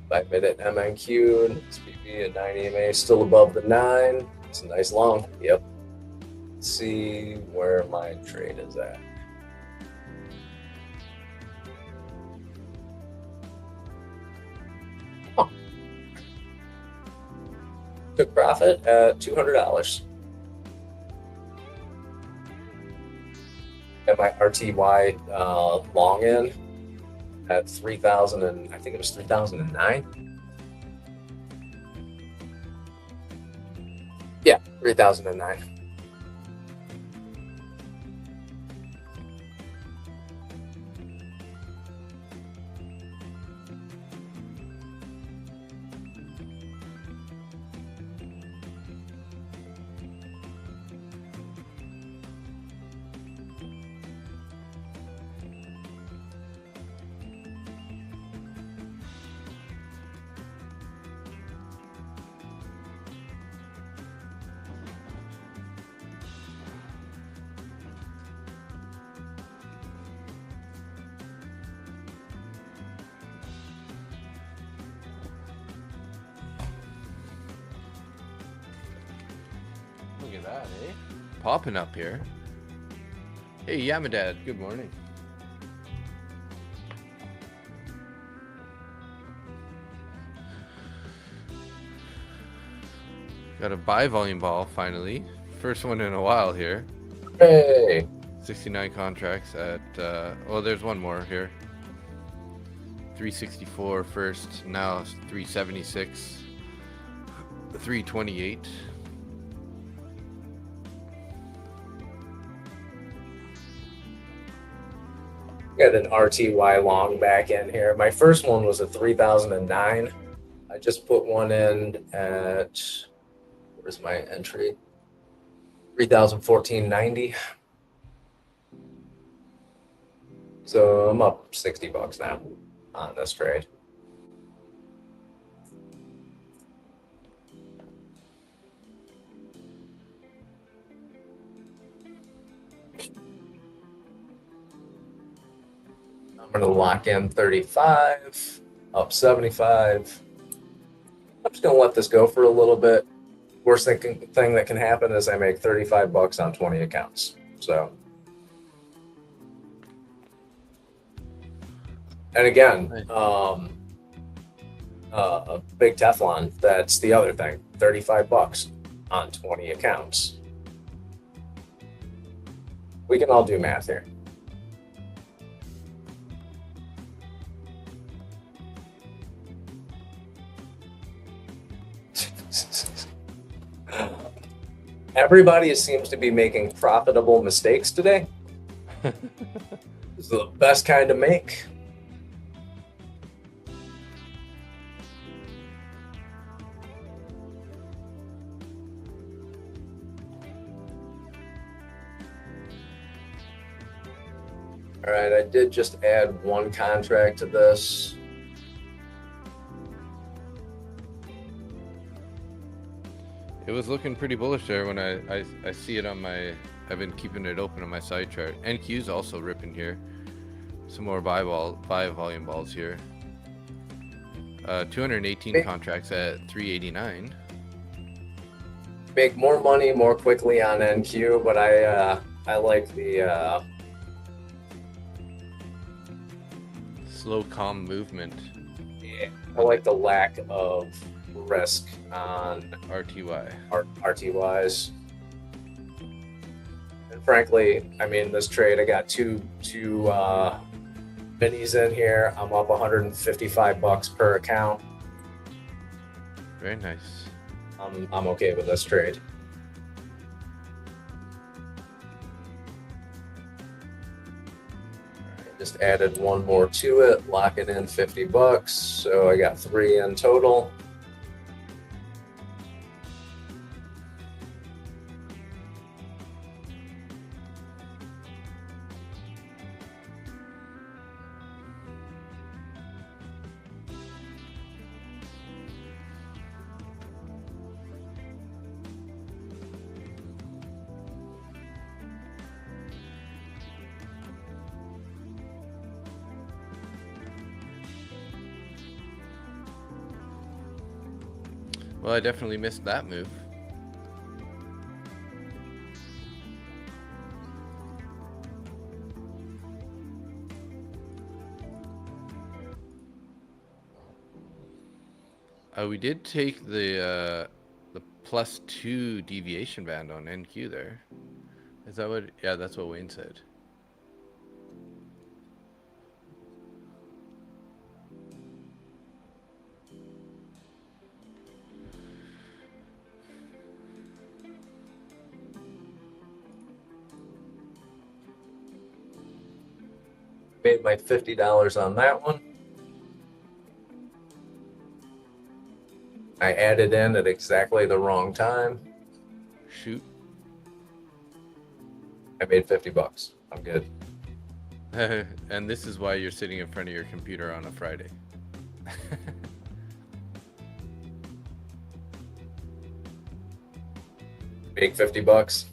Five-minute MNQ, SPB at 9 EMA, still above the 9. It's a nice long. Yep. Let's see where my trade is at. Oh. Took profit at $200. And my RTY long in at 3,000, and I think it was 3,009. Yeah, 3,009. Look at that, eh? Popping up here. Hey, Yamadad, good morning. Got a buy volume ball finally. First one in a while here. Hey! 69 contracts at, well, there's one more here. 364 first, now 376, 328. Got an RTY long back in here. My first one was a 3009. I just put one in at, where's my entry? 3,014.90. So I'm up $60 now on this trade. I'm going to lock in 35, up 75. I'm just going to let this go for a little bit. Worst thing that can happen is I make 35 bucks on 20 accounts. So, and again, a big Teflon, that's the other thing, 35 bucks on 20 accounts. We can all do math here. Everybody seems to be making profitable mistakes today. This is the best kind to make. All right, I did just add one contract to this. It was looking pretty bullish there when I see it on my, I've been keeping it open on my side chart. NQ's also ripping here. Some more buy volume balls here. 218 contracts at 389. Make more money more quickly on NQ, but I like the slow, calm movement. Yeah, I like the lack of risk on RTY. RTYs. And frankly, I mean, this trade, I got two minis in here. I'm up 155 bucks per account. Very nice. I'm okay with this trade. Just added one more to it, locking in 50 bucks. So I got 3 in total. Well, I definitely missed that move. We did take the +2 deviation band on NQ there. Is that what? Yeah, that's what Wayne said. Made my $50 on that one. I added in at exactly the wrong time. Shoot. I made 50 bucks. I'm good. And this is why you're sitting in front of your computer on a Friday. Make 50 bucks.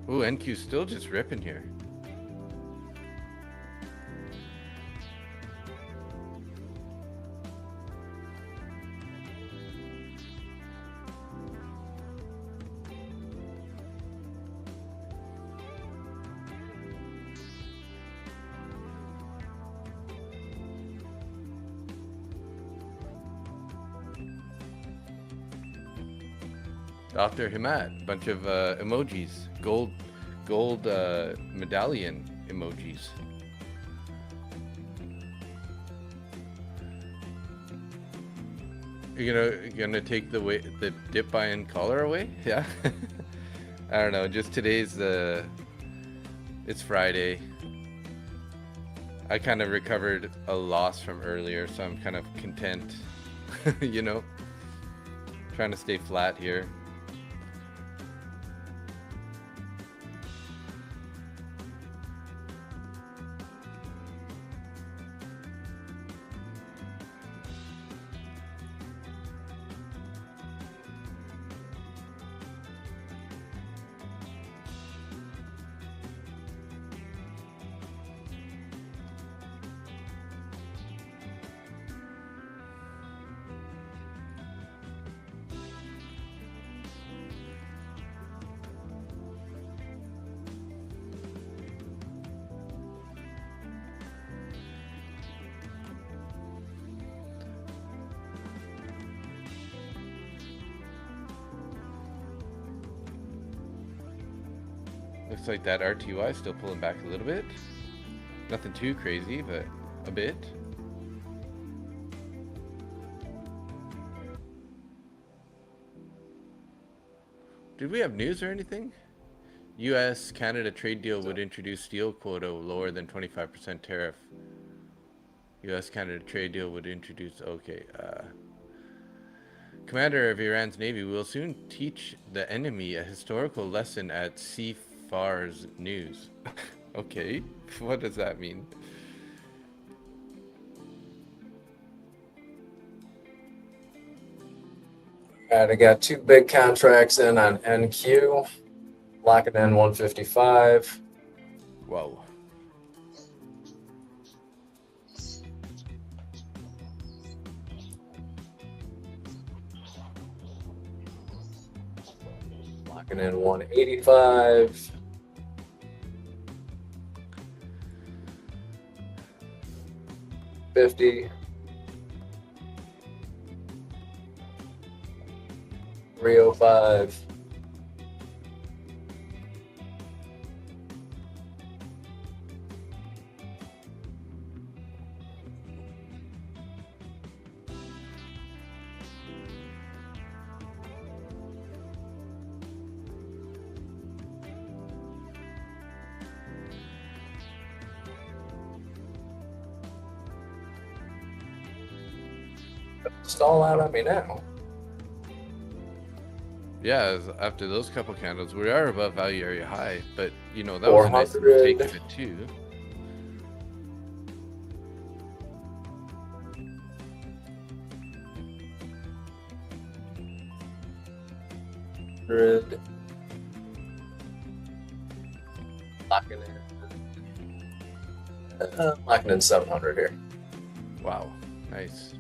Ooh, NQ's still just ripping here. Dr. Himat, bunch of emojis, gold medallion emojis. You're gonna take the dip buy and collar away? Yeah. I don't know. Just today's it's Friday. I kind of recovered a loss from earlier, so I'm kind of content. You know. Trying to stay flat here. Looks like that RTY is still pulling back a little bit. Nothing too crazy, but a bit. Did we have news or anything? U.S.-Canada trade deal would introduce steel quota lower than 25% tariff. U.S.-Canada trade deal would introduce, okay. Commander of Iran's Navy will soon teach the enemy a historical lesson at CFAR's news. Okay, what does that mean? And I got 2 big contracts in on NQ, locking in 155. Whoa. Locking in 185. $50. 305. Stall out on me now. Yeah, after those couple candles, we are above value area high, but you know, that was a nice take of it too. Locking in 700 here. Wow, nice.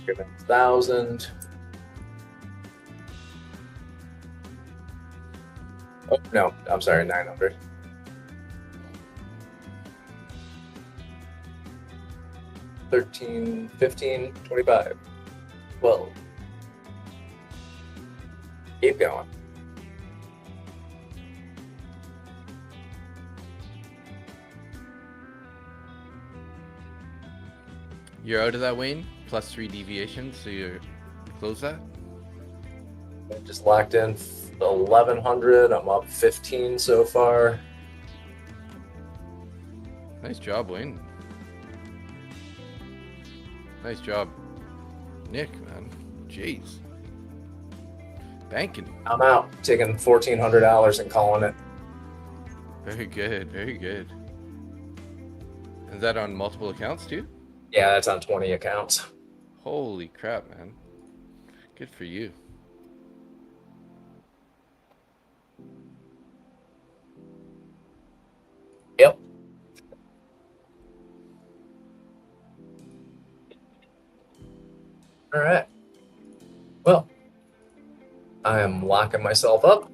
Give it 1,000. Oh no, I'm sorry, 900. 13, 15, 25. 12. Keep going. You're out of that, Wayne? Plus 3 deviations, so you're close that? I just locked in 1,100. I'm up 15 so far. Nice job, Wayne. Nice job, Nick, man. Jeez. Banking. I'm out, taking $1,400 and calling it. Very good, very good. Is that on multiple accounts too? Yeah, that's on 20 accounts. Holy crap, man. Good for you. Yep. All right. Well, I am locking myself up.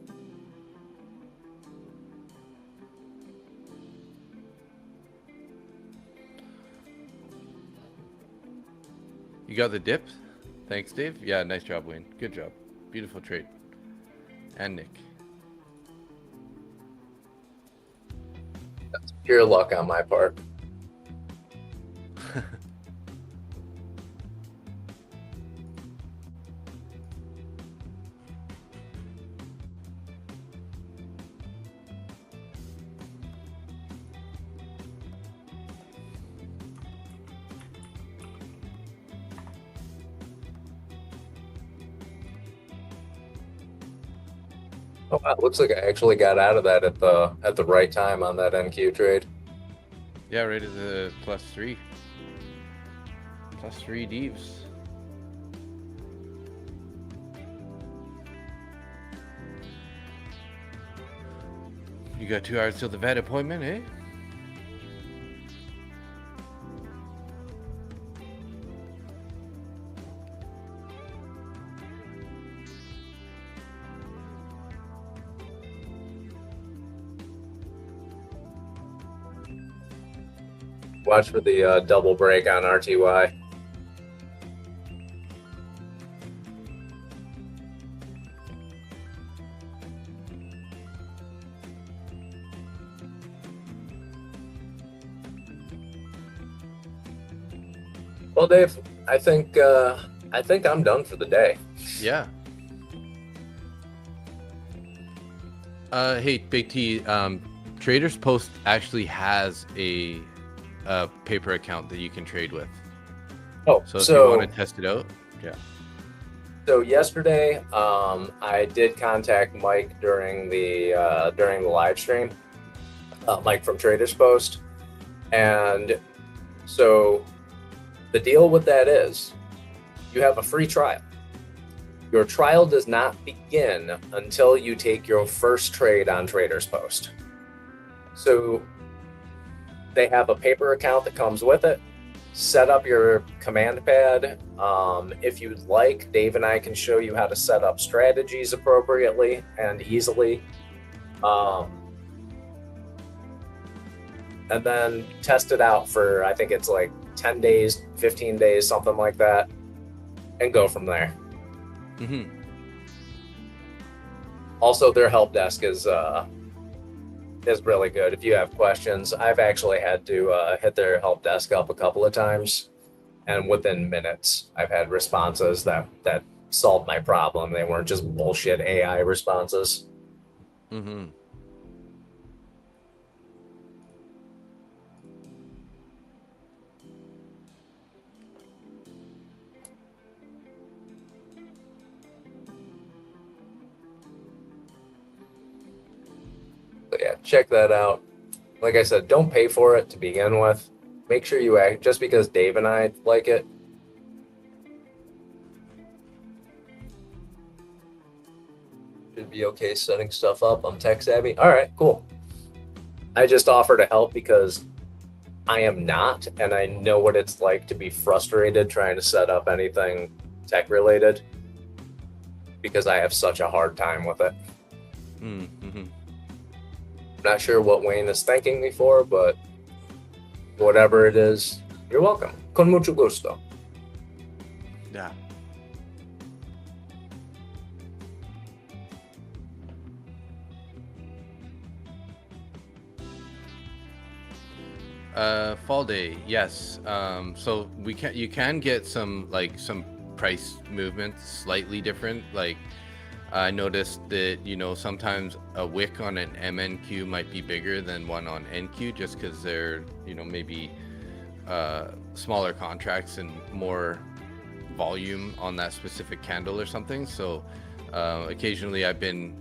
You got the dip? Thanks, Dave. Yeah, nice job, Wayne. Good job. Beautiful trade. And Nick. That's pure luck on my part. Oh, wow. Looks like I actually got out of that at the right time on that NQ trade. Yeah, right at the +3. +3 divs. You got 2 hours till the vet appointment, eh? Watch for the double break on RTY. Well, Dave, I think I'm done for the day. Yeah. Hey, Big T. Traders Post actually has a paper account that you can trade with. Oh, So if you want to test it out, yeah. So yesterday, I did contact Mike during the live stream, Mike from Traders Post, and so the deal with that is you have a free trial. Your trial does not begin until you take your first trade on Traders Post. So they have a paper account that comes with it. Set up your command pad. If you'd like, Dave and I can show you how to set up strategies appropriately and easily. And then test it out for, I think it's like 10 days, 15 days, something like that, and go from there. Mm-hmm. Also, their help desk is really good. If you have questions, I've actually had to hit their help desk up a couple of times, and within minutes, I've had responses that solved my problem. They weren't just bullshit AI responses. Mm-hmm. So yeah, check that out. Like I said, don't pay for it to begin with. Make sure you act just because Dave and I like it. Should be okay setting stuff up. I'm tech savvy. All right, cool. I just offer to help because I am not, and I know what it's like to be frustrated trying to set up anything tech related because I have such a hard time with it. Mm-hmm. Not sure what Wayne is thanking me for, but whatever it is, you're welcome. Con mucho gusto. Yeah. Fall day, yes. So you can get some price movements slightly different. Like I noticed that sometimes a wick on an MNQ might be bigger than one on NQ just because they're maybe smaller contracts and more volume on that specific candle or something. So occasionally I've been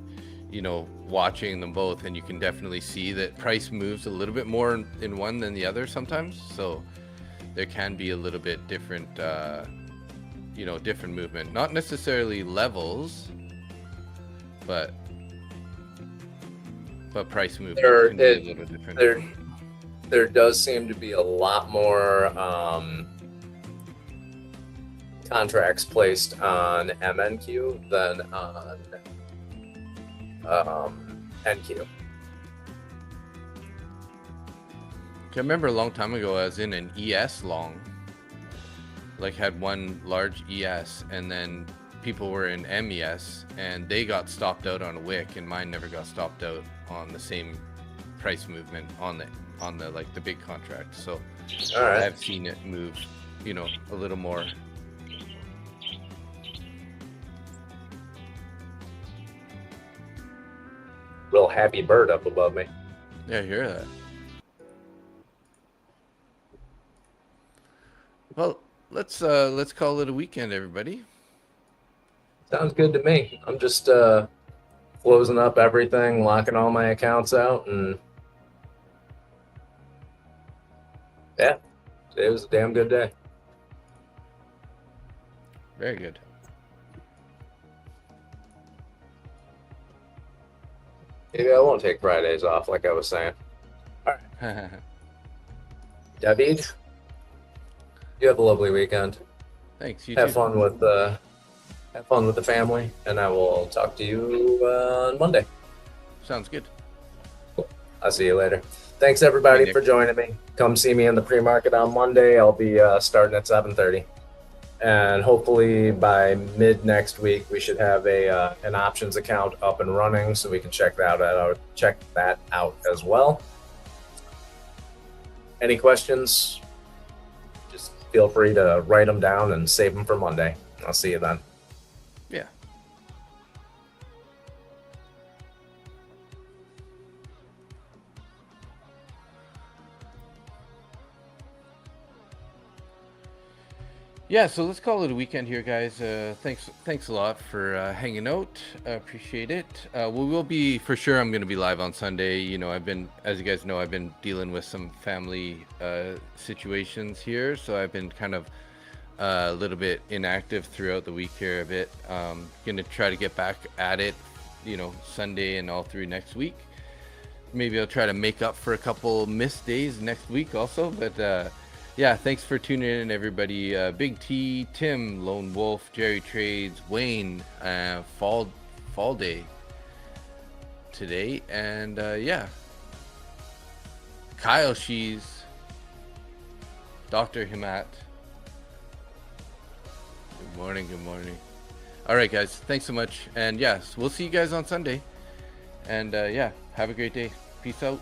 watching them both, and you can definitely see that price moves a little bit more in one than the other sometimes. So there can be a little bit different different movement, not necessarily levels, but price movement can be a little different. There does seem to be a lot more contracts placed on MNQ than on NQ. I remember a long time ago I was in an ES long, like had one large ES, and then people were in MES and they got stopped out on a wick, and mine never got stopped out on the same price movement on the like the big contract. So all right, I've seen it move a little more. Real happy bird up above me. Yeah, I hear that. Well, let's call it a weekend, everybody. Sounds good to me. I'm just closing up everything, locking all my accounts out, and yeah, it was a damn good day. Very good. Maybe I won't take Fridays off, like I was saying. David, you have a lovely weekend. Thanks. You Have too. fun with the family, and I will talk to you on Monday. Sounds good. I'll see you later. Thanks everybody Nick. for joining me. Come see me in the pre-market on Monday. I'll be starting at 7:30, and hopefully by mid next week we should have an options account up and running, so we can check that out as well. Any questions? Just feel free to write them down and save them for Monday. I'll see you then. Yeah. Yeah, so let's call it a weekend here, guys. Thanks a lot for hanging out. Appreciate it. We will be, for sure, I'm going to be live on Sunday. You know, as you guys know, I've been dealing with some family situations here, so I've been kind of a little bit inactive throughout the week here a bit. Going to try to get back at it, you know, Sunday and all through next week. Maybe I'll try to make up for a couple missed days next week also, but yeah, thanks for tuning in, everybody. Big T, Tim, Lone Wolf, Jerry Trades, Wayne, Fall Day today, and yeah, Kyle Shees, Dr. Himat. Good morning, good morning. All right, guys, thanks so much, and yes, we'll see you guys on Sunday, and yeah, have a great day. Peace out.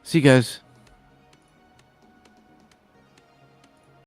See you guys.